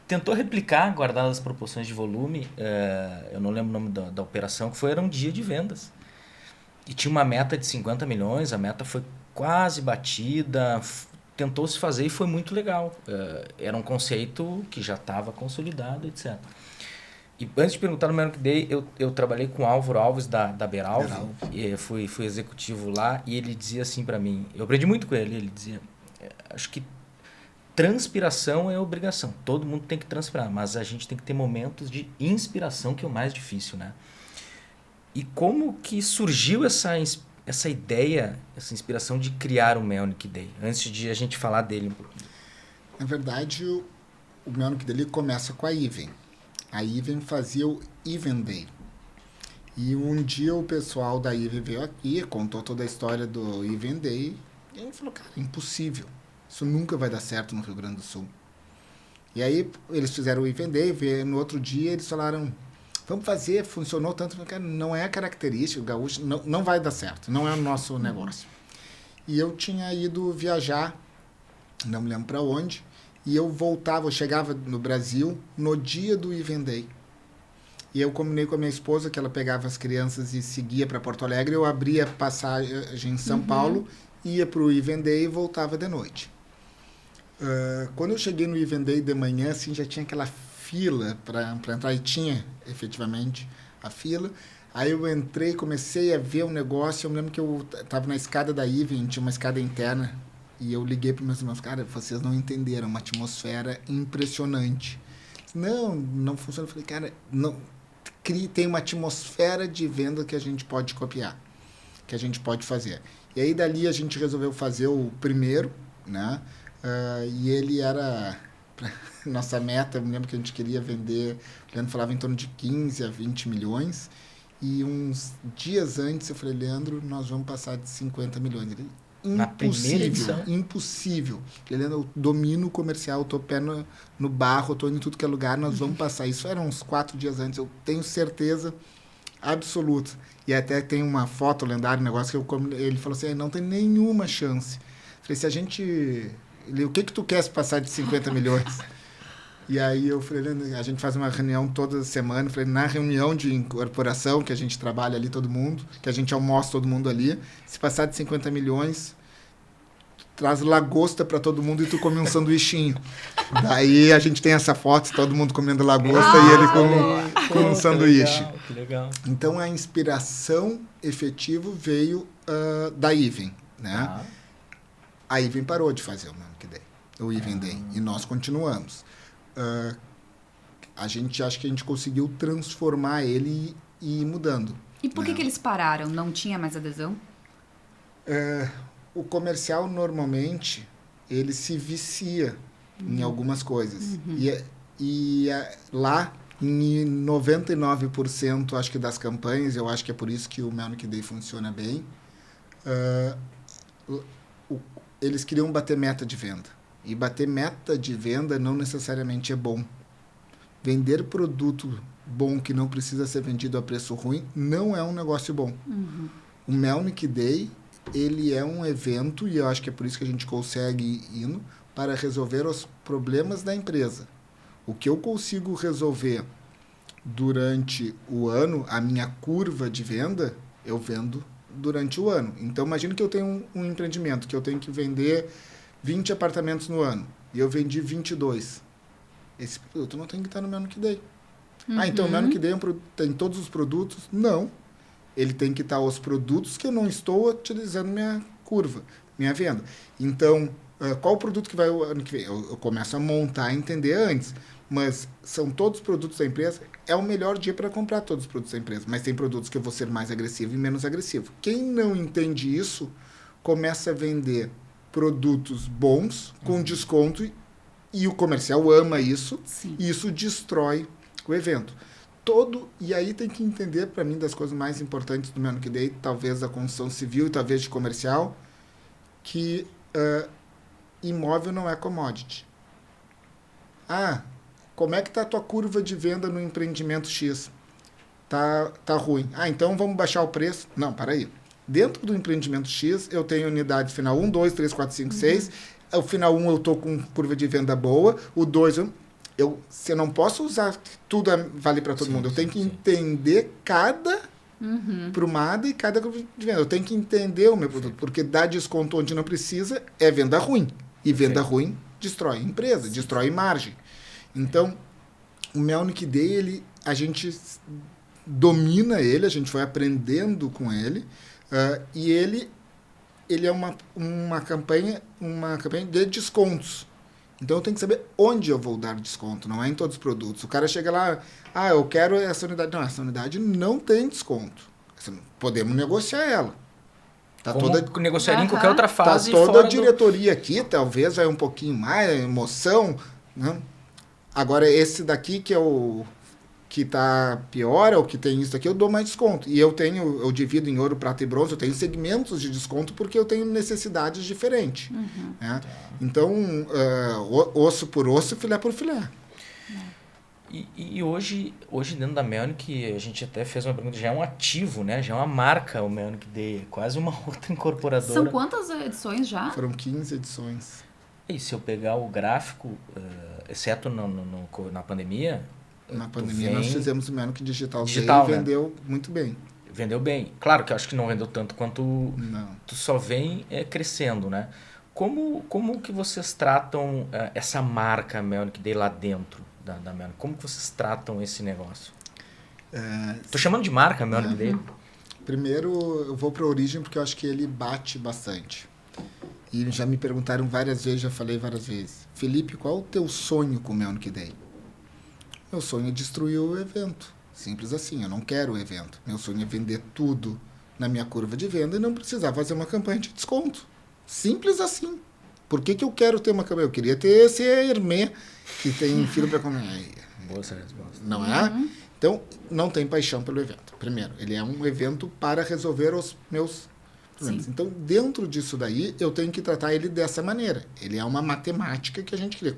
tentou replicar, guardadas as proporções de volume, eu não lembro o nome da operação, que era um dia de vendas. E tinha uma meta de 50 milhões, a meta foi quase batida, tentou-se fazer e foi muito legal. Era um conceito que já estava consolidado, etc. E antes de perguntar no Melnick Day, eu trabalhei com o Álvaro Alves da Beralve, e fui executivo lá, e ele dizia assim para mim, eu aprendi muito com ele dizia, acho que transpiração é obrigação. Todo mundo tem que transpirar, mas a gente tem que ter momentos de inspiração, que é o mais difícil, né? E como que surgiu essa ideia, essa inspiração de criar o Melnick Day? Antes de a gente falar dele um pouquinho. Na verdade, o Melnick Day começa com a Even. A Even fazia o Even Day. E um dia o pessoal da Even veio aqui, contou toda a história do Even Day, e ele falou, cara, impossível. Isso nunca vai dar certo no Rio Grande do Sul. E aí eles fizeram o Even Day, no outro dia eles falaram, vamos fazer, funcionou tanto, não é característico, o gaúcho não vai dar certo, não é o nosso negócio. E eu tinha ido viajar, não me lembro para onde, e eu chegava no Brasil no dia do Even Day. E eu combinei com a minha esposa que ela pegava as crianças e seguia para Porto Alegre, eu abria passagem em São Paulo, ia para o Even Day e voltava de noite. Quando eu cheguei no Even Day de manhã, assim, já tinha aquela fila para entrar, e tinha efetivamente a fila. Aí eu entrei, comecei a ver o negócio. Eu me lembro que eu estava na escada da Even, tinha uma escada interna, e eu liguei para meus irmãos, cara, vocês não entenderam, uma atmosfera impressionante. Não funciona. Eu falei, cara, tem uma atmosfera de venda que a gente pode copiar, que a gente pode fazer. E aí dali a gente resolveu fazer o primeiro, né? E ele era... Nossa meta, eu me lembro que a gente queria vender, o Leandro falava em torno de 15 a 20 milhões, e uns dias antes eu falei, Leandro, nós vamos passar de 50 milhões. Ele, na primeira edição? Impossível. Leandro, eu domino o comercial, eu tô pé no barro, eu tô indo em tudo que é lugar, nós vamos passar. Isso era uns 4 dias antes, eu tenho certeza absoluta. E até tem uma foto lendária, um negócio que ele falou assim, não tem nenhuma chance. Eu falei, se a gente... o que tu quer se passar de 50 milhões? E aí eu falei, a gente faz uma reunião toda semana. Eu falei, na reunião de incorporação, que a gente trabalha ali todo mundo, que a gente almoça todo mundo ali, se passar de 50 milhões, traz lagosta para todo mundo e tu come um sanduichinho. Daí a gente tem essa foto, todo mundo comendo lagosta e ele com um sanduíche. Que legal. Então a inspiração efetiva veio da Even, né? A Even parou de fazer o Melnick Day, o Even Day, e nós continuamos. A gente acha que a gente conseguiu transformar ele e ir mudando. E por que eles pararam? Não tinha mais adesão? O comercial, normalmente, ele se vicia em algumas coisas. Lá, em 99%, acho que das campanhas, eu acho que é por isso que o Melnick Day funciona bem, eles queriam bater meta de venda. E bater meta de venda não necessariamente é bom. Vender produto bom que não precisa ser vendido a preço ruim não é um negócio bom. O Melnick Day, ele é um evento, e eu acho que é por isso que a gente consegue ir para resolver os problemas da empresa. O que eu consigo resolver durante o ano, a minha curva de venda, eu vendo durante o ano. Então, imagina que eu tenho um empreendimento, que eu tenho que vender 20 apartamentos no ano, e eu vendi 22. Esse produto não tem que estar no Melnick Day. Então o Melnick Day tem todos os produtos? Não. Ele tem que estar os produtos que eu não estou utilizando minha curva, minha venda. Então, qual o produto que vai o ano que vem? Eu começo a montar, entender antes. Mas são todos os produtos da empresa. É o melhor dia para comprar todos os produtos da empresa. Mas tem produtos que eu vou ser mais agressivo e menos agressivo. Quem não entende isso, começa a vender produtos bons, com desconto, e o comercial ama isso. Sim. E isso destrói o evento. E aí tem que entender, para mim, das coisas mais importantes do Melnick Day, talvez da construção civil e talvez de comercial, que imóvel não é commodity. Como é que está a tua curva de venda no empreendimento X? Tá ruim. Então vamos baixar o preço? Não, para aí. Dentro do empreendimento X, eu tenho unidade final 1, 2, 3, 4, 5, 6. O final 1 eu estou com curva de venda boa. O 2, eu não posso usar tudo vale para todo mundo. Eu tenho que entender cada prumada e cada curva de venda. Eu tenho que entender o meu produto, porque dar desconto onde não precisa é venda ruim. E venda ruim destrói empresa, destrói margem. Então, o Melnick Day, a gente domina ele, a gente foi aprendendo com ele, e ele é uma campanha de descontos. Então, eu tenho que saber onde eu vou dar desconto, não é em todos os produtos. O cara chega lá, eu quero essa unidade. Não, essa unidade não tem desconto. Podemos negociar ela. Negociaria em qualquer outra fase. Toda a diretoria aqui, talvez, vai um pouquinho mais, emoção, né? Agora, esse daqui que tá pior, ou que tem isso aqui, eu dou mais desconto. E eu divido em ouro, prata e bronze, eu tenho segmentos de desconto porque eu tenho necessidades diferentes. Né? Então, osso por osso, filé por filé. E hoje, dentro da Melnick, a gente até fez uma pergunta, já é um ativo, né? Já é uma marca o Melnick Day, quase uma outra incorporadora. São quantas edições já? Foram 15 edições. E se eu pegar o gráfico, exceto na pandemia... Na pandemia nós fizemos o Melnick Digital Day e vendeu muito bem. Vendeu bem. Claro que eu acho que não vendeu tanto quanto tu só vem crescendo, né? Como que vocês tratam essa marca Melnick Day lá dentro da Melnick? Como que vocês tratam esse negócio? Tô chamando de marca Melnick Day. Primeiro, eu vou para a origem porque eu acho que ele bate bastante. E já me perguntaram várias vezes, já falei várias vezes. Felipe, qual é o teu sonho com o Melnick Day? Meu sonho é destruir o evento. Simples assim, eu não quero o evento. Meu sonho é vender tudo na minha curva de venda e não precisar fazer uma campanha de desconto. Simples assim. Por que eu quero ter uma campanha? Eu queria ter esse Hermé que tem fila para comer. Boa essa resposta. Não é? Então, não tem paixão pelo evento. Primeiro, ele é um evento para resolver os meus problemas. Então, dentro disso daí, eu tenho que tratar ele dessa maneira. Ele é uma matemática que a gente cria.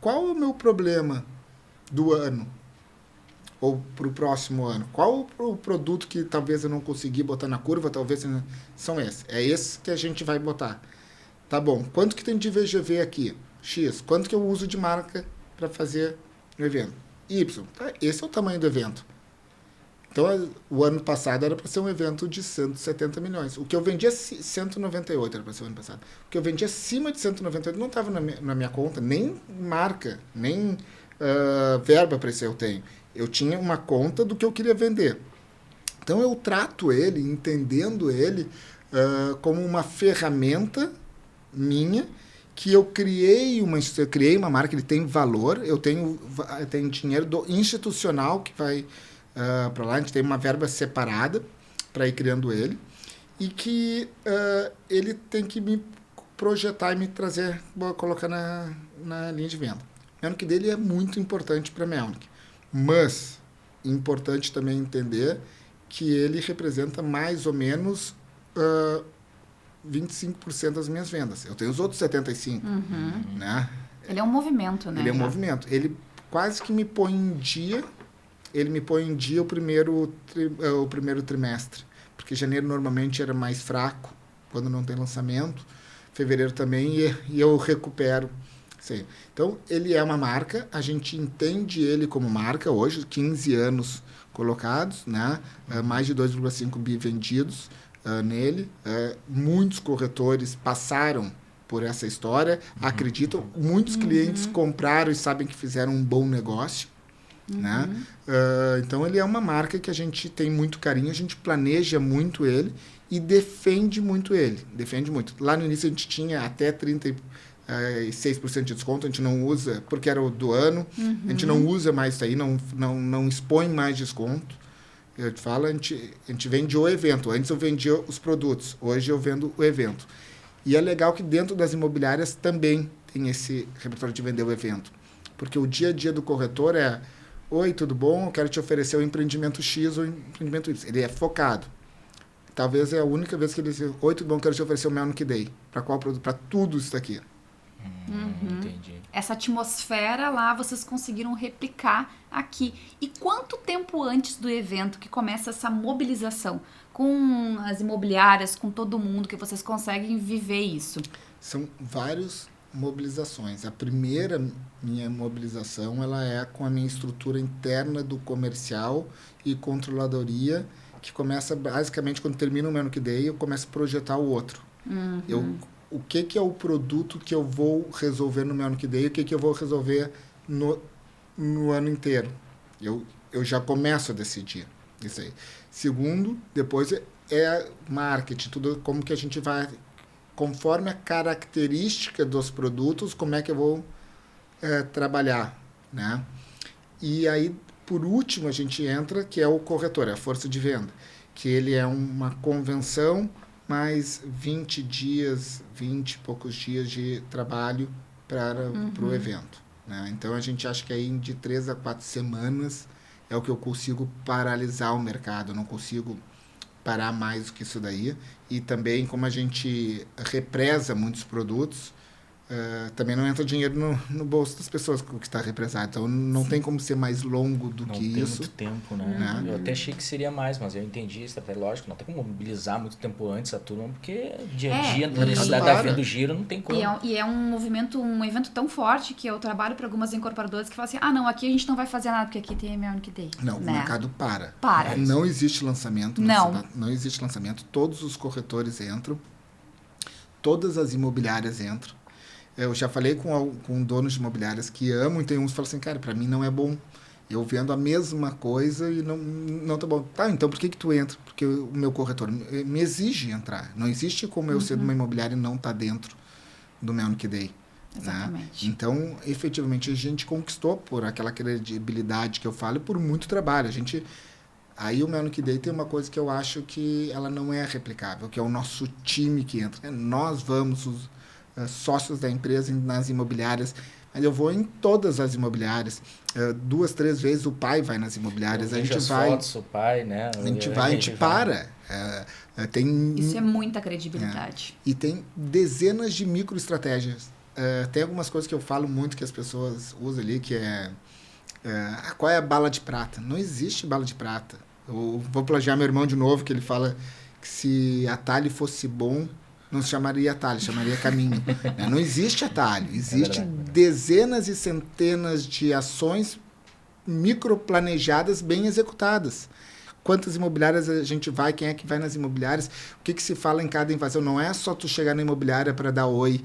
Qual é o meu problema do ano ou para o próximo ano? Qual o produto que talvez eu não consegui botar na curva? Talvez são esses. É esse que a gente vai botar. Tá bom. Quanto que tem de VGV aqui? X. Quanto que eu uso de marca para fazer o evento? Y. Tá? Esse é o tamanho do evento. Então, o ano passado era para ser um evento de 170 milhões. O que eu vendia 198 era para ser o ano passado. O que eu vendia acima de 198 não estava na minha conta, nem marca, nem verba para isso eu tenho. Eu tinha uma conta do que eu queria vender. Então, eu trato ele, entendendo ele, como uma ferramenta minha, que eu criei uma marca, ele tem valor, eu tenho dinheiro institucional que vai para lá, a gente tem uma verba separada para ir criando ele, e que ele tem que me projetar e me trazer, colocar na linha de venda. O Melnick dele é muito importante para a Melnick, mas importante também entender que ele representa mais ou menos 25% das minhas vendas. Eu tenho os outros 75%. Né? Ele é um movimento, né? Ele é um movimento. Ele quase que me põe em dia, o primeiro trimestre. Porque janeiro normalmente era mais fraco, quando não tem lançamento. Fevereiro também, e eu recupero. Sim. Então, ele é uma marca, a gente entende ele como marca hoje, 15 anos colocados, né? Mais de 2,5 bi vendidos nele. Muitos corretores passaram por essa história, acreditam. Muitos clientes compraram e sabem que fizeram um bom negócio. Né? Então, ele é uma marca que a gente tem muito carinho, a gente planeja muito ele e defende muito ele. Defende muito. Lá no início, a gente tinha até 36% de desconto, a gente não usa, porque era o do ano, a gente não usa mais isso aí, não expõe mais desconto. Eu te falo, a gente vende o evento. Antes eu vendia os produtos, hoje eu vendo o evento. E é legal que dentro das imobiliárias também tem esse repertório de vender o evento. Porque o dia a dia do corretor é: oi, tudo bom? Eu quero te oferecer o empreendimento X ou o empreendimento Y. Ele é focado. Talvez é a única vez que ele diz: oi, tudo bom? Eu quero te oferecer o Melnick Day. Para qual produto? Para tudo isso daqui. Entendi. Essa atmosfera lá vocês conseguiram replicar aqui. E quanto tempo antes do evento que começa essa mobilização com as imobiliárias, com todo mundo, que vocês conseguem viver isso? São várias mobilizações. A primeira minha mobilização ela é com a minha estrutura interna do comercial e controladoria, que começa basicamente quando termina o Melnick Day, eu começo a projetar o outro. O que é o produto que eu vou resolver no Melnick Day e o que eu vou resolver no ano inteiro. Eu já começo a decidir isso aí. Segundo, depois é marketing, tudo como que a gente vai, conforme a característica dos produtos, como é que eu vou trabalhar, né? E aí, por último, a gente entra, que é o corretor, é a força de venda, que ele é uma convenção mais 20 e poucos dias de trabalho para o evento. Né? Então, a gente acha que aí de 3 a 4 semanas é o que eu consigo paralisar o mercado. Eu não consigo parar mais do que isso daí. E também, como a gente represa muitos produtos, também não entra dinheiro no bolso das pessoas que está represado. Então, não tem como ser mais longo do que isso. Não tem muito tempo, né? Eu até achei que seria mais, mas eu entendi isso, até lógico, não tem como mobilizar muito tempo antes a turma, porque dia a dia, na necessidade da venda do giro, não tem como. E é um movimento, um evento tão forte que eu trabalho para algumas incorporadoras que falam assim: não, aqui a gente não vai fazer nada, porque aqui tem Melnick Day. Não, né? O mercado para. Não existe lançamento. Não existe lançamento. Todos os corretores entram, todas as imobiliárias entram. Eu já falei com donos de imobiliárias que amam, e tem uns que falam assim: cara, para mim não é bom. Eu vendo a mesma coisa e não tá bom. Tá, então por que tu entra? Porque o meu corretor me exige entrar. Não existe como eu ser de uma imobiliária e não estar dentro do Melnick Day. Exatamente. Né? Então, efetivamente, a gente conquistou por aquela credibilidade que eu falo e por muito trabalho. Aí o Melnick Day tem uma coisa que eu acho que ela não é replicável, que é o nosso time que entra. Nós vamos, os sócios da empresa, nas imobiliárias, mas eu vou em todas as imobiliárias, 2, 3 vezes o pai vai nas imobiliárias, a gente vai, fotos, o pai, né? A gente para. Isso é muita credibilidade. E tem dezenas de microestratégias. Tem algumas coisas que eu falo muito que as pessoas usam ali, que qual é a bala de prata? Não existe bala de prata. Eu vou plagiar meu irmão de novo, que ele fala que se atalho fosse bom, não se chamaria atalho, chamaria caminho. Não existe atalho. Existe dezenas e centenas de ações microplanejadas, bem executadas. quantas imobiliárias a gente vai, quem é que vai nas imobiliárias, o que se fala em cada invasão. Não é só tu chegar na imobiliária para dar oi.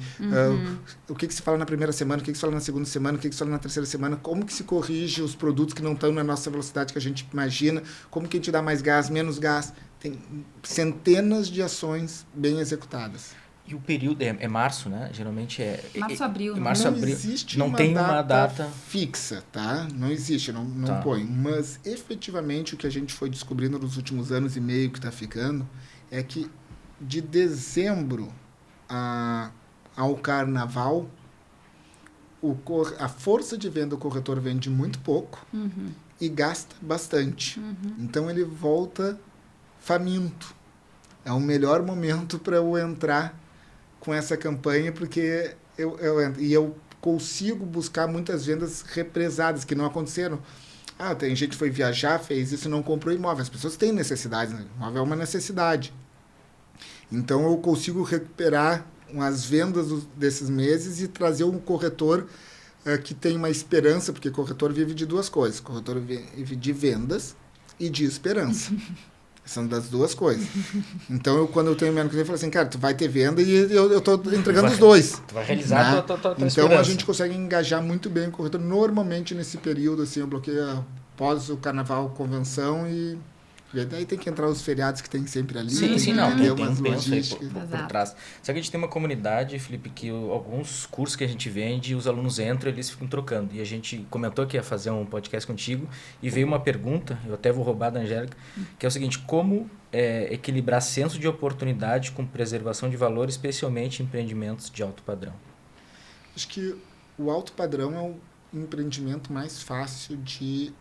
O que se fala na primeira semana, o que se fala na segunda semana, o que se fala na terceira semana, como que se corrige os produtos que não estão na nossa velocidade que a gente imagina, como que a gente dá mais gás, menos gás. Tem centenas de ações bem executadas. E o período é março, né? Geralmente março, abril. Março, não abril. Existe não tem uma data fixa, tá? Não existe, não põe. Mas, efetivamente, o que a gente foi descobrindo nos últimos anos e meio que está ficando é que de dezembro ao carnaval, a força de venda do corretor vende muito pouco e gasta bastante. Então, ele volta faminto. É o melhor momento para eu entrar com essa campanha, porque eu consigo buscar muitas vendas represadas, que não aconteceram. Tem gente que foi viajar, fez isso e não comprou imóvel. As pessoas têm necessidades, né? Imóvel é uma necessidade. Então, eu consigo recuperar as vendas desses meses e trazer um corretor que tem uma esperança, porque corretor vive de duas coisas. Corretor vive de vendas e de esperança. São das duas coisas. Então, quando eu tenho menos cliente, eu falo assim, cara, tu vai ter venda e eu estou entregando os dois. Tu vai realizar a tua Então, esperança. a gente consegue engajar muito bem o corretor. Normalmente, nesse período, assim, eu bloqueio após o carnaval, convenção e daí tem que entrar os feriados que tem sempre ali. Sim, não. Tem umas um penso aí por trás. Só que a gente tem uma comunidade, Felipe, que alguns cursos que a gente vende, os alunos entram e eles ficam trocando. E a gente comentou que ia fazer um podcast contigo e veio uma pergunta, eu até vou roubar da Angélica, que é o seguinte: como equilibrar senso de oportunidade com preservação de valor, especialmente em empreendimentos de alto padrão? Acho que o alto padrão é o empreendimento mais fácil de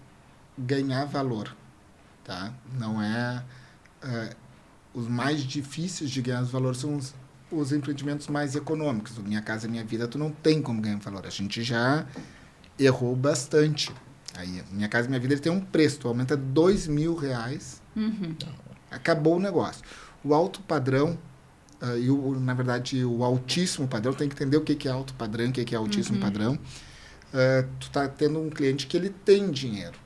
ganhar valor. Tá? Não os mais difíceis de ganhar valor são os empreendimentos mais econômicos. O Minha Casa Minha Vida, tu não tem como ganhar valor. A gente já errou bastante. Aí, Minha Casa Minha Vida, ele tem um preço, tu aumenta R$2.000, acabou o negócio. O alto padrão, na verdade, o altíssimo padrão, tem que entender o que é alto padrão, o que é altíssimo padrão. Tu tá tendo um cliente que ele tem dinheiro.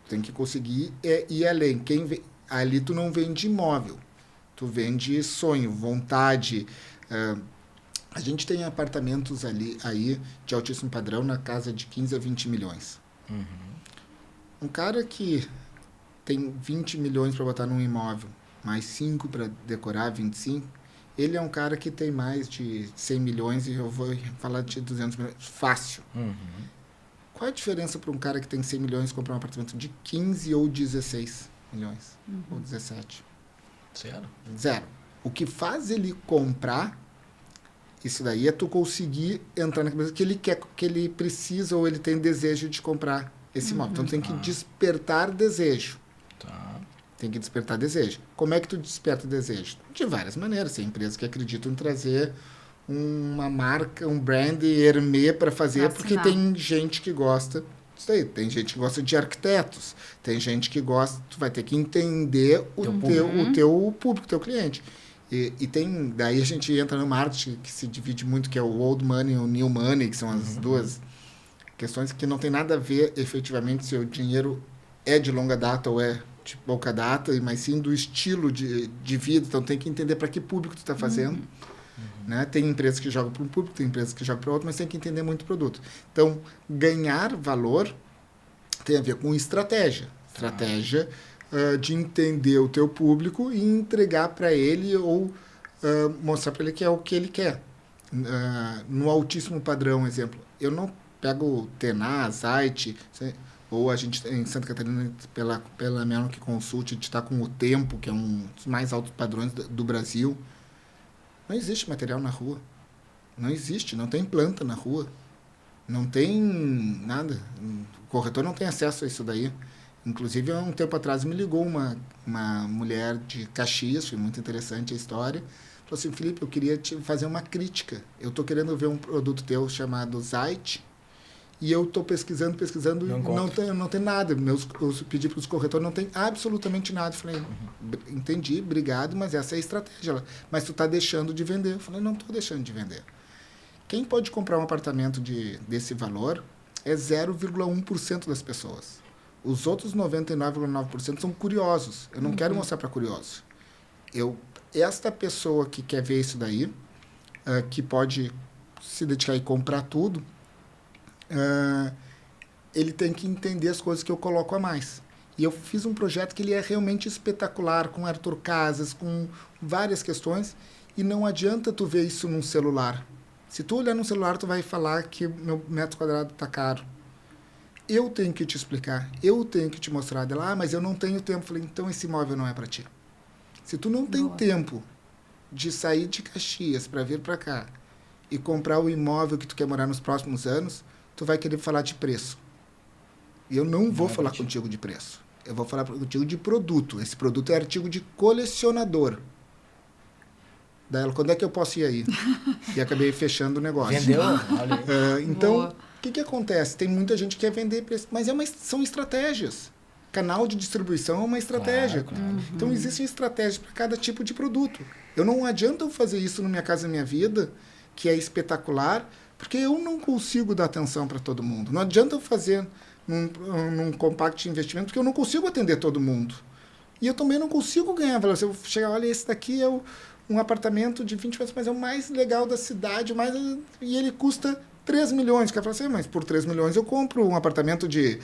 Tem que conseguir ir além. Ali tu não vende imóvel, tu vende sonho, vontade. A gente tem apartamentos aí de altíssimo padrão na casa de 15 a 20 milhões. Um cara que tem 20 milhões para botar num imóvel, mais 5 para decorar, 25, ele é um cara que tem mais de 100 milhões e eu vou falar de 200 milhões, fácil. Qual é a diferença para um cara que tem 100 milhões comprar um apartamento de 15 ou 16 milhões? Ou 17? Zero. O que faz ele comprar isso daí é tu conseguir entrar na cabeça que ele quer, que ele precisa ou ele tem desejo de comprar esse imóvel. Então, tem que despertar desejo. Tem que despertar desejo. Como é que tu desperta desejo? De várias maneiras. Tem empresas que acreditam em trazer uma marca, um brand Hermès para fazer, porque tem gente que gosta disso aí. Tem gente que gosta de arquitetos. Tem gente que gosta... Tu vai ter que entender o teu público, o teu cliente. E tem... Daí a gente entra no marketing, que se divide muito, que é o old money e o new money, que são as duas questões que não tem nada a ver, efetivamente, se o dinheiro é de longa data ou é de pouca data, mas sim do estilo de vida. Então, tem que entender para que público tu está fazendo. Né? Tem empresas que jogam para um público, tem empresas que jogam para outro, mas tem que entender muito o produto. Então, ganhar valor tem a ver com estratégia. Estratégia de entender o teu público e entregar para ele ou mostrar para ele que é o que ele quer. No altíssimo padrão, exemplo, eu não pego Tenaz, site, ou a gente em Santa Catarina, pela Melon que consulte, a gente está com o Tempo, que é um dos mais altos padrões do Brasil. Não existe material na rua. Não existe, não tem planta na rua. Não tem nada. O corretor não tem acesso a isso daí. Inclusive, há um tempo atrás me ligou uma mulher de Caxias, foi muito interessante a história. Falou assim: Felipe, eu queria te fazer uma crítica. Eu estou querendo ver um produto teu chamado Zite e eu estou pesquisando e não tem nada. Eu pedi para os corretores, não tem absolutamente nada. Eu falei, entendi, obrigado, mas essa é a estratégia. Mas tu está deixando de vender. Eu falei, não estou deixando de vender. Quem pode comprar um apartamento desse valor é 0,1% das pessoas. Os outros 99,9% são curiosos. Eu não quero mostrar para curiosos. Esta pessoa que quer ver isso daí, que pode se dedicar e comprar tudo, ele tem que entender as coisas que eu coloco a mais. E eu fiz um projeto que ele é realmente espetacular, com Arthur Casas, com várias questões, e não adianta tu ver isso num celular. Se tu olhar no celular, tu vai falar que meu metro quadrado está caro. Eu tenho que te explicar, eu tenho que te mostrar. Dela, mas eu não tenho tempo. Falei, então esse imóvel não é para ti. Se tu não tem tempo de sair de Caxias para vir para cá e comprar o imóvel que tu quer morar nos próximos anos, tu vai querer falar de preço. E eu não vou falar contigo de preço. Eu vou falar contigo de produto. Esse produto é artigo de colecionador. Daí ela, quando é que eu posso ir aí? E acabei fechando o negócio. Vendeu? Olha aí. Então, o que acontece? Tem muita gente que quer vender preço, mas são estratégias. Canal de distribuição é uma estratégia. Claro. Então, existem estratégias para cada tipo de produto. Eu não adianta eu fazer isso no Minha Casa Minha Vida, que é espetacular, porque eu não consigo dar atenção para todo mundo. Não adianta eu fazer num compacto de investimento, porque eu não consigo atender todo mundo. E eu também não consigo ganhar valor. Se eu chegar, olha, esse daqui é um apartamento de 20 metros, mas é o mais legal da cidade, e ele custa 3 milhões. Quer falar assim, mas por 3 milhões eu compro um apartamento de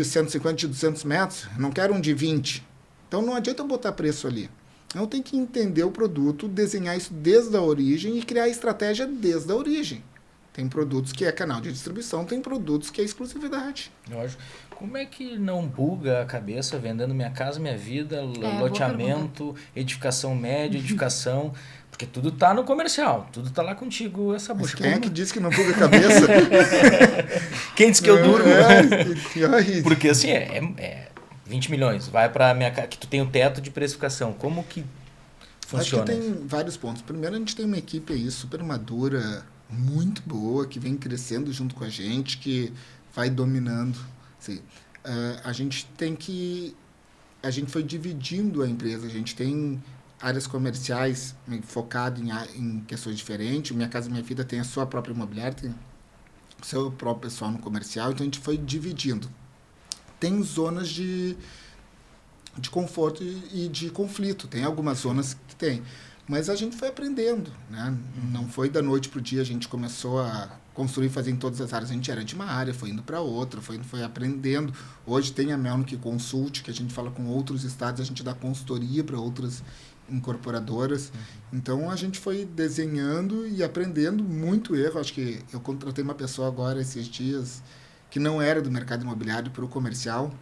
150, de 200 metros, não quero um de 20. Então não adianta eu botar preço ali. Eu tenho que entender o produto, desenhar isso desde a origem e criar a estratégia desde a origem. Tem produtos que é canal de distribuição, tem produtos que é exclusividade. Lógico. Como é que não buga a cabeça vendendo Minha Casa Minha Vida, loteamento, edificação média, edificação... Porque tudo tá no comercial, tudo tá lá contigo, essa bucha. Quem é que disse que não buga a cabeça? Quem disse que eu durmo? Porque assim, 20 milhões, vai pra minha casa, que tu tem o teto de precificação. Como que funciona? Acho que tem vários pontos. Primeiro, a gente tem uma equipe aí super madura, muito boa, que vem crescendo junto com a gente, que vai dominando. Assim, a gente foi dividindo a empresa, a gente tem áreas comerciais focado em questões diferentes. Minha Casa Minha Vida tem a sua própria imobiliária, tem o seu próprio pessoal no comercial, então a gente foi dividindo. Tem zonas de conforto e de conflito, tem algumas zonas que tem, mas a gente foi aprendendo, né? Não foi da noite para o dia, a gente começou a construir, fazer em todas as áreas. A gente era de uma área, foi indo para outra, foi aprendendo. Hoje tem a Melnick Consult, que a gente fala com outros estados, a gente dá consultoria para outras incorporadoras. Então a gente foi desenhando e aprendendo muito erro. Acho que eu contratei uma pessoa agora esses dias que não era do mercado imobiliário para o comercial,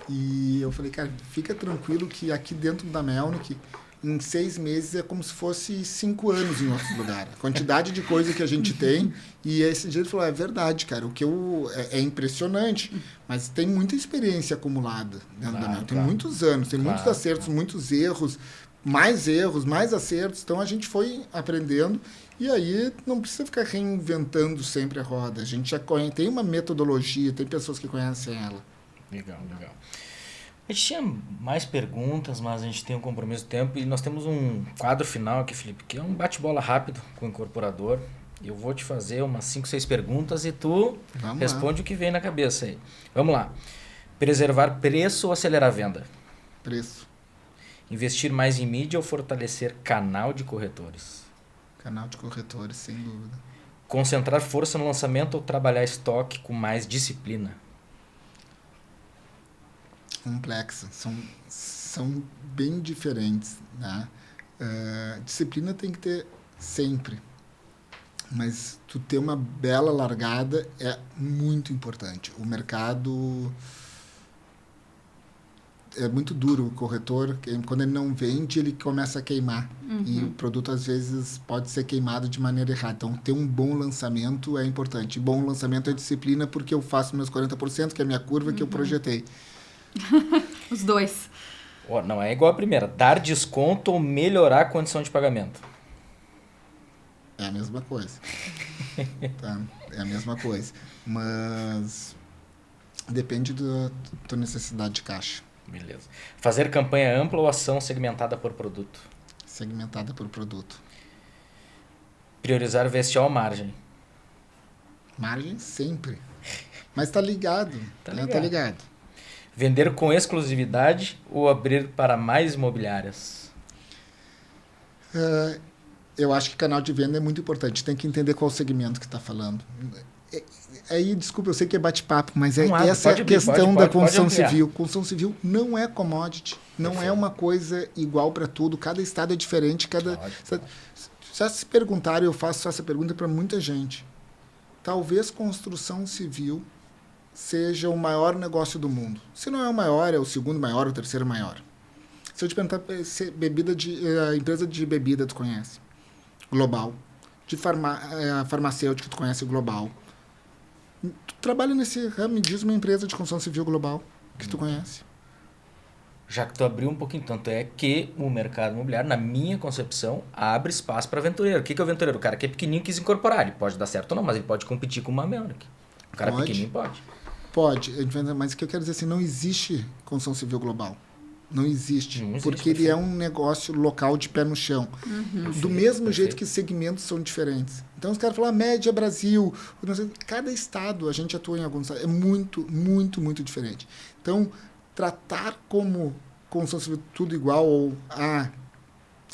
e eu falei, cara, fica tranquilo que aqui dentro da Melnick, em 6 meses é como se fosse 5 anos em outro lugar. A quantidade de coisa que a gente tem. E esse dia ele falou, é verdade, cara, é impressionante, mas tem muita experiência acumulada dentro da Melnick. Tem muitos anos, tem muitos acertos, muitos erros, mais acertos. Então a gente foi aprendendo, e aí não precisa ficar reinventando sempre a roda. A gente já tem uma metodologia, tem pessoas que conhecem ela. Legal. A gente tinha mais perguntas, mas a gente tem um compromisso de tempo e nós temos um quadro final aqui, Felipe, que é um bate-bola rápido com o incorporador. Eu vou te fazer umas 5, 6 perguntas e tu responde o que vem na cabeça aí. Vamos lá. Preservar preço ou acelerar a venda? Preço. Investir mais em mídia ou fortalecer canal de corretores? Canal de corretores, sem dúvida. Concentrar força no lançamento ou trabalhar estoque com mais disciplina? Complexa. São bem diferentes, né? Disciplina tem que ter sempre. Mas tu ter uma bela largada é muito importante. O mercado é muito duro, o corretor, quando ele não vende, ele começa a queimar. E o produto, às vezes, pode ser queimado de maneira errada. Então, ter um bom lançamento é importante. E bom lançamento é disciplina, porque eu faço meus 40%, que é a minha curva que eu projetei. Os dois. Não é igual a primeira. Dar desconto ou melhorar a condição de pagamento? É a mesma coisa. Tá? É a mesma coisa. Mas depende da tua necessidade de caixa. Beleza. Fazer campanha ampla ou ação segmentada por produto? Segmentada por produto. Priorizar VSO ou margem? Margem sempre. Mas tá ligado. Tá ligado. Vender com exclusividade ou abrir para mais imobiliárias? Eu acho que canal de venda é muito importante. Tem que entender qual segmento que está falando. Aí, desculpa, eu sei que é bate-papo, mas essa é a questão da construção civil. Construção civil não é commodity. Não é uma coisa igual para tudo. Cada estado é diferente. Já se perguntaram, eu faço essa pergunta para muita gente. Talvez construção civil seja o maior negócio do mundo. Se não é o maior, é o segundo maior, o terceiro maior. Se eu te perguntar, a empresa de bebida tu conhece? Global. De farmacêutica tu conhece? Global. Tu trabalha nesse ramo, me diz uma empresa de construção civil global que tu conhece. Já que tu abriu um pouquinho, tanto é que o mercado imobiliário, na minha concepção, abre espaço para aventureiro. O que é o aventureiro? O cara que é pequenininho quis incorporar. Ele pode dar certo ou não, mas ele pode competir com uma Melnick. O cara pequenininho pode. Pode, mas o que eu quero dizer assim, não existe construção civil global. Não existe, porque ele é um negócio local de pé no chão. Do mesmo jeito que segmentos são diferentes. Então, os caras falam, média Brasil, cada estado, a gente atua em alguns estados, é muito, muito, muito diferente. Então, tratar como construção civil tudo igual, ou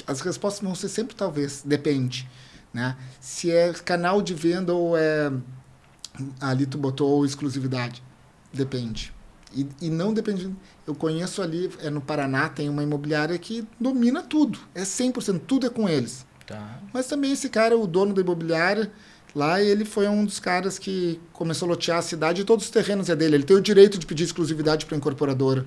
as respostas vão ser sempre talvez, depende. Né? Se é canal de venda ou é, ali tu botou exclusividade, depende. E não depende. Eu conheço ali, no Paraná, tem uma imobiliária que domina tudo. É 100%, tudo é com eles. Tá. Mas também esse cara, o dono da imobiliária, lá ele foi um dos caras que começou a lotear a cidade e todos os terrenos é dele. Ele tem o direito de pedir exclusividade para a incorporadora.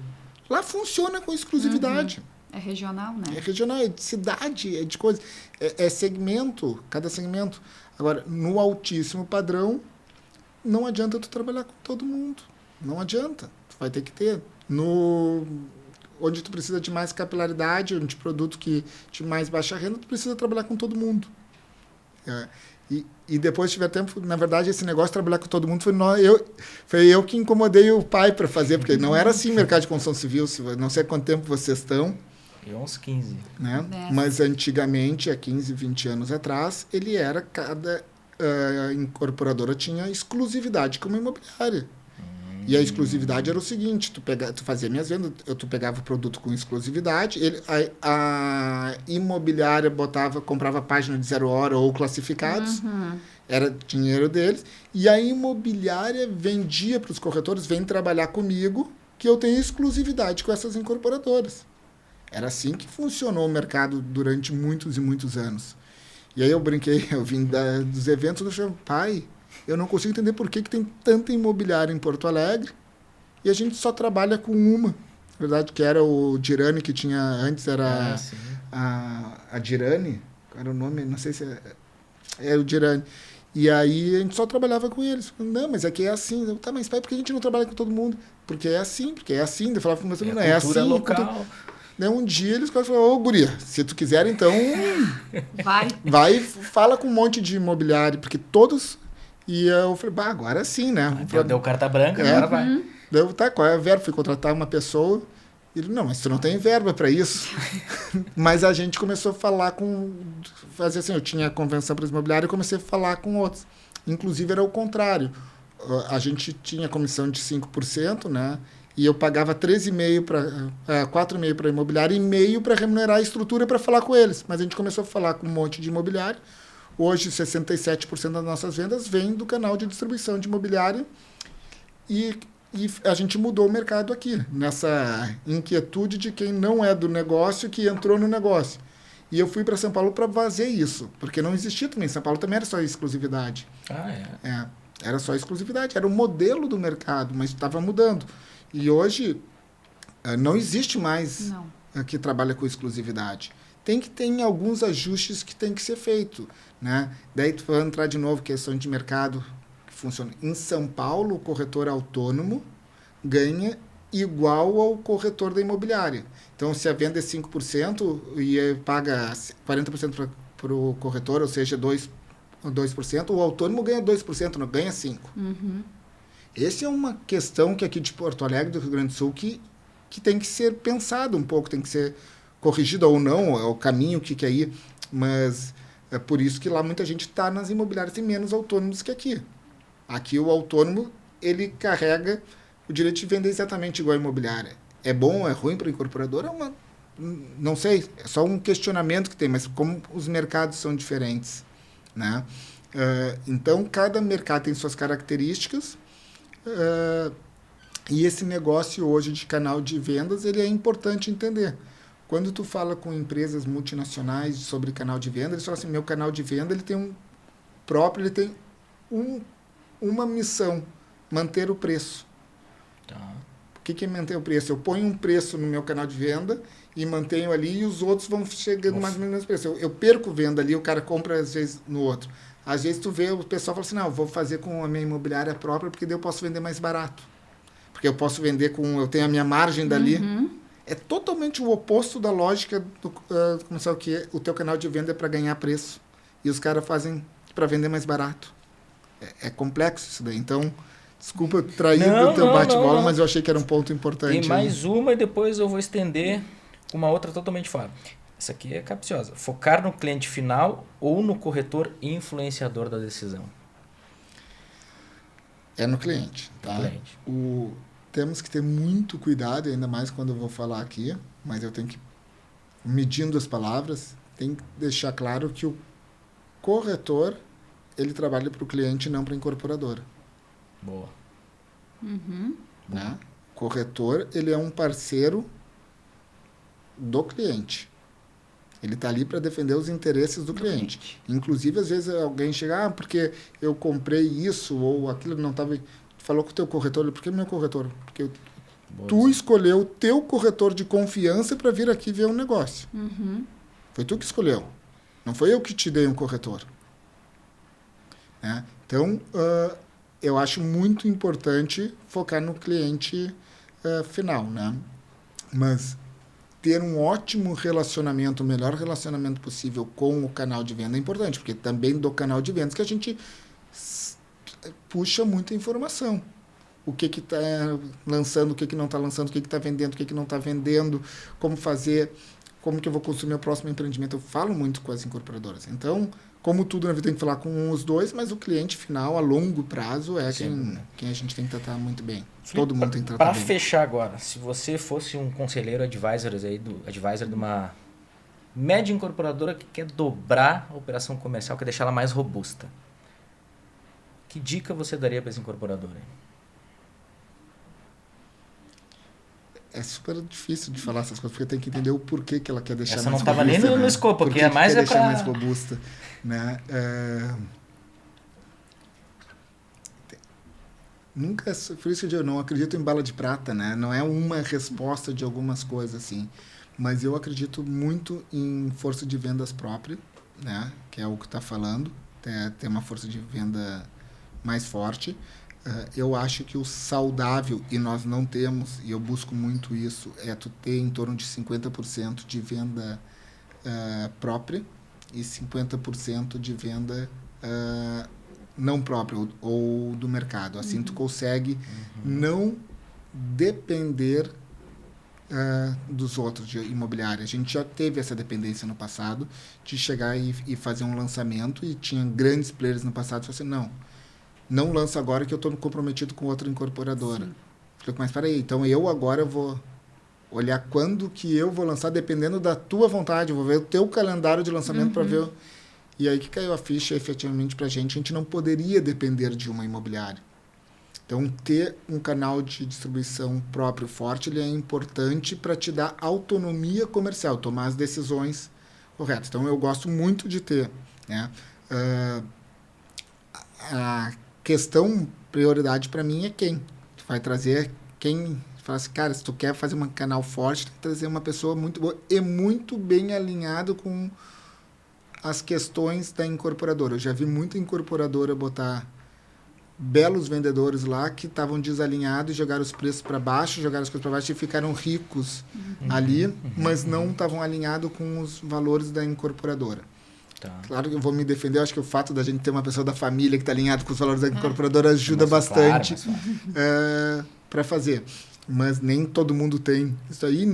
Lá funciona com exclusividade. É regional, né? É regional, é de cidade, é de coisa. É segmento, cada segmento. Agora, no altíssimo padrão, não adianta tu trabalhar com todo mundo. Não adianta. Tu vai ter que ter. Onde tu precisa de mais capilaridade, onde produto que de mais baixa renda, tu precisa trabalhar com todo mundo. E depois, se tiver tempo, na verdade, esse negócio de trabalhar com todo mundo foi eu que incomodei o pai para fazer, porque não era assim o mercado de construção civil. Não sei há quanto tempo vocês estão. Eu uns 15. Né? Mas antigamente, há 15, 20 anos atrás, ele era cada incorporadora tinha exclusividade com uma imobiliária. E a exclusividade era o seguinte, tu fazia minhas vendas, tu pegava o produto com exclusividade, a imobiliária comprava página de 0 hora ou classificados, era dinheiro deles, e a imobiliária vendia para os corretores, vem trabalhar comigo, que eu tenho exclusividade com essas incorporadoras. Era assim que funcionou o mercado durante muitos e muitos anos. E aí eu brinquei, eu vim dos eventos, eu falei, pai, eu não consigo entender por que tem tanta imobiliária em Porto Alegre e a gente só trabalha com uma. Na verdade, que era o Dirani, que tinha antes, era a Dirani. Qual era o nome? Não sei se é o Dirani. E aí a gente só trabalhava com eles. Não, mas aqui é assim. Tá, mas pai, por que a gente não trabalha com todo mundo? Porque é assim. Eu falava para você, não é assim. Local. Daí um dia eles falaram, ô guria, se tu quiser então... Vai e fala com um monte de imobiliário, porque todos... E eu falei, agora sim, né? Deu carta branca, agora vai. Deu, tá, qual é a verba? Fui contratar uma pessoa. Ele, não, mas tu não tem verba para isso. Mas a gente começou a falar fazer assim, eu tinha a convenção para os imobiliários e comecei a falar com outros. Inclusive era o contrário. A gente tinha comissão de 5%, né? E eu pagava 4,5% para imobiliário e meio para remunerar a estrutura para falar com eles. Mas a gente começou a falar com um monte de imobiliário. Hoje, 67% das nossas vendas vem do canal de distribuição de imobiliário e a gente mudou o mercado aqui, nessa inquietude de quem não é do negócio que entrou no negócio. E eu fui para São Paulo para fazer isso, porque não existia também. São Paulo também era só exclusividade. Era só exclusividade, era o modelo do mercado, mas estava mudando. E hoje não existe mais que trabalha com exclusividade. Tem que ter alguns ajustes que tem que ser feito, né? Daí tu vai entrar de novo questão de mercado que funciona. Em São Paulo, o corretor autônomo ganha igual ao corretor da imobiliária. Então, se a venda é 5% e paga 40% para o corretor, ou seja, 2%, o autônomo ganha 2%, não ganha 5%. Essa é uma questão que aqui de Porto Alegre, do Rio Grande do Sul, que tem que ser pensado um pouco, tem que ser corrigida ou não, é o caminho que é ir, mas é por isso que lá muita gente está nas imobiliárias e menos autônomos que aqui. Aqui o autônomo, ele carrega o direito de venda é exatamente igual à imobiliária. É bom, é ruim para o incorporador? Não sei, é só um questionamento que tem, mas como os mercados são diferentes, né? Então, cada mercado tem suas características, e esse negócio hoje de canal de vendas, ele é importante entender. Quando tu fala com empresas multinacionais sobre canal de venda, eles falam assim, meu canal de venda ele tem uma missão, manter o preço. Tá. O que é manter o preço? Eu ponho um preço no meu canal de venda e mantenho ali e os outros vão chegando mais ou menos nesse preço. Eu perco venda ali, o cara compra às vezes no outro. Às vezes tu vê, o pessoal fala assim, não, eu vou fazer com a minha imobiliária própria porque daí eu posso vender mais barato. Porque eu posso vender eu tenho a minha margem dali. É totalmente o oposto da lógica do comercial, que o teu canal de venda é para ganhar preço. E os caras fazem para vender mais barato. É complexo isso daí. Então, desculpa trair do teu bate-bola, mas eu achei que era um ponto importante. Tem mais uma e depois eu vou estender com uma outra totalmente fora. Essa aqui é capciosa. Focar no cliente final ou no corretor influenciador da decisão? É no cliente. Tá? Cliente. Temos que ter muito cuidado, ainda mais quando eu vou falar aqui, mas eu tenho que, medindo as palavras, tem que deixar claro que o corretor, ele trabalha para o cliente e não para a incorporadora. Boa. Né? O corretor, ele é um parceiro do cliente. Ele está ali para defender os interesses do cliente. Inclusive, às vezes, alguém chega, porque eu comprei isso ou aquilo não estava... Falou com o teu corretor, por que meu corretor? Porque tu escolheu o teu corretor de confiança para vir aqui ver um negócio. Foi tu que escolheu. Não foi eu que te dei um corretor. Né? Então, eu acho muito importante focar no cliente final. Né? Mas ter um ótimo relacionamento, o melhor relacionamento possível com o canal de venda é importante, porque também do canal de vendas que a gente puxa muita informação. O que está lançando, o que não está lançando, o que está vendendo, o que não está vendendo, como fazer, como que eu vou consumir o próximo empreendimento. Eu falo muito com as incorporadoras. Então, como tudo na vida tem que falar com os dois, mas o cliente final, a longo prazo, é quem a gente tem que tratar muito bem. Todo mundo tem que tratar bem. Para fechar agora, se você fosse um conselheiro advisor de uma média incorporadora que quer dobrar a operação comercial, quer deixar ela mais robusta, que dica você daria para essa incorporadora? É super difícil de falar essas coisas, porque tem que entender o porquê que ela quer deixar essa mais não robusta. Essa não estava nem no escopo, porque é mais deixar mais robusta. Né? Nunca, por isso que eu não acredito em bala de prata, né? Não é uma resposta de algumas coisas assim. Mas eu acredito muito em força de vendas própria, né? Que é o que está falando. Ter uma força de venda mais forte. Eu acho que o saudável, e nós não temos, e eu busco muito isso, é tu ter em torno de 50% de venda própria e 50% de venda não própria ou do mercado. Assim tu consegue não depender dos outros de imobiliária. A gente já teve essa dependência no passado de chegar e fazer um lançamento, e tinha grandes players no passado que falaram assim, não lança agora que eu estou comprometido com outra incorporadora. Falei, mas peraí, então eu agora vou olhar quando que eu vou lançar, dependendo da tua vontade, eu vou ver o teu calendário de lançamento para ver. E aí que caiu a ficha efetivamente para a gente não poderia depender de uma imobiliária. Então, ter um canal de distribuição próprio forte, ele é importante para te dar autonomia comercial, tomar as decisões corretas. Então, eu gosto muito de ter, né? A questão, prioridade para mim é quem vai trazer, quem fala assim, cara, se tu quer fazer um canal forte, tem que trazer uma pessoa muito boa e muito bem alinhado com as questões da incorporadora. Eu já vi muita incorporadora botar belos vendedores lá que estavam desalinhados, jogaram os preços para baixo, jogaram as coisas para baixo e ficaram ricos ali, mas não estavam alinhados com os valores da incorporadora. Claro que eu vou me defender, eu acho que o fato da gente ter uma pessoa da família que está alinhada com os valores da incorporadora ajuda bastante para fazer. Mas nem todo mundo tem isso aí,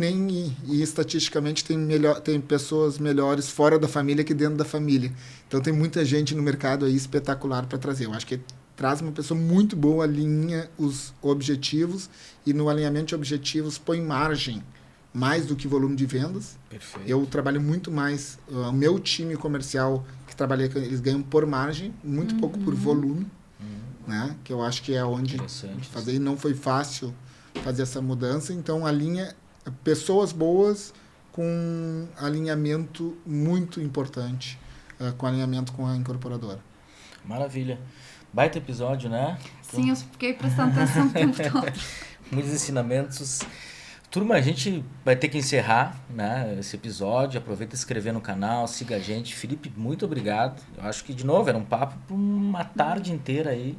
e estatisticamente tem pessoas melhores fora da família que dentro da família. Então tem muita gente no mercado aí espetacular para trazer. Eu acho que traz uma pessoa muito boa, alinha os objetivos e no alinhamento de objetivos põe margem mais do que volume de vendas. Perfeito. Eu trabalho muito mais, o meu time comercial que trabalha, eles ganham por margem, muito pouco por volume, né? Que eu acho que é onde fazer, e não foi fácil fazer essa mudança, então alinha pessoas boas com alinhamento muito importante, com alinhamento com a incorporadora. Maravilha. Baita episódio, né? Sim, eu fiquei prestando atenção o tempo todo. Muitos ensinamentos. Turma, a gente vai ter que encerrar, né, esse episódio. Aproveita e se inscrever no canal, siga a gente. Felipe, muito obrigado. Eu acho que, de novo, era um papo por uma tarde inteira aí.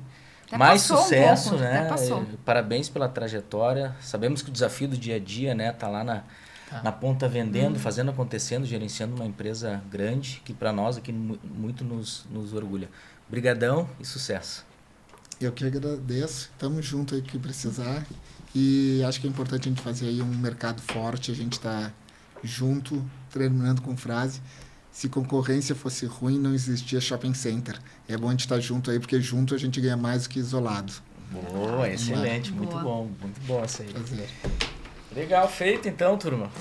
Até Mais passou sucesso, pouco, né? até passou. Parabéns pela trajetória. Sabemos que o desafio do dia a dia, né, tá lá na ponta vendendo, fazendo acontecendo, gerenciando uma empresa grande, que para nós aqui muito nos orgulha. Brigadão e sucesso. Eu que agradeço. Estamos juntos aí que precisar. E acho que é importante a gente fazer aí um mercado forte. A gente está junto, terminando com frase. Se concorrência fosse ruim, não existia shopping center. É bom a gente estar junto aí, porque junto a gente ganha mais do que isolado. Boa, excelente. Boa. Muito bom essa aí. Prazer. Legal, feito então, turma.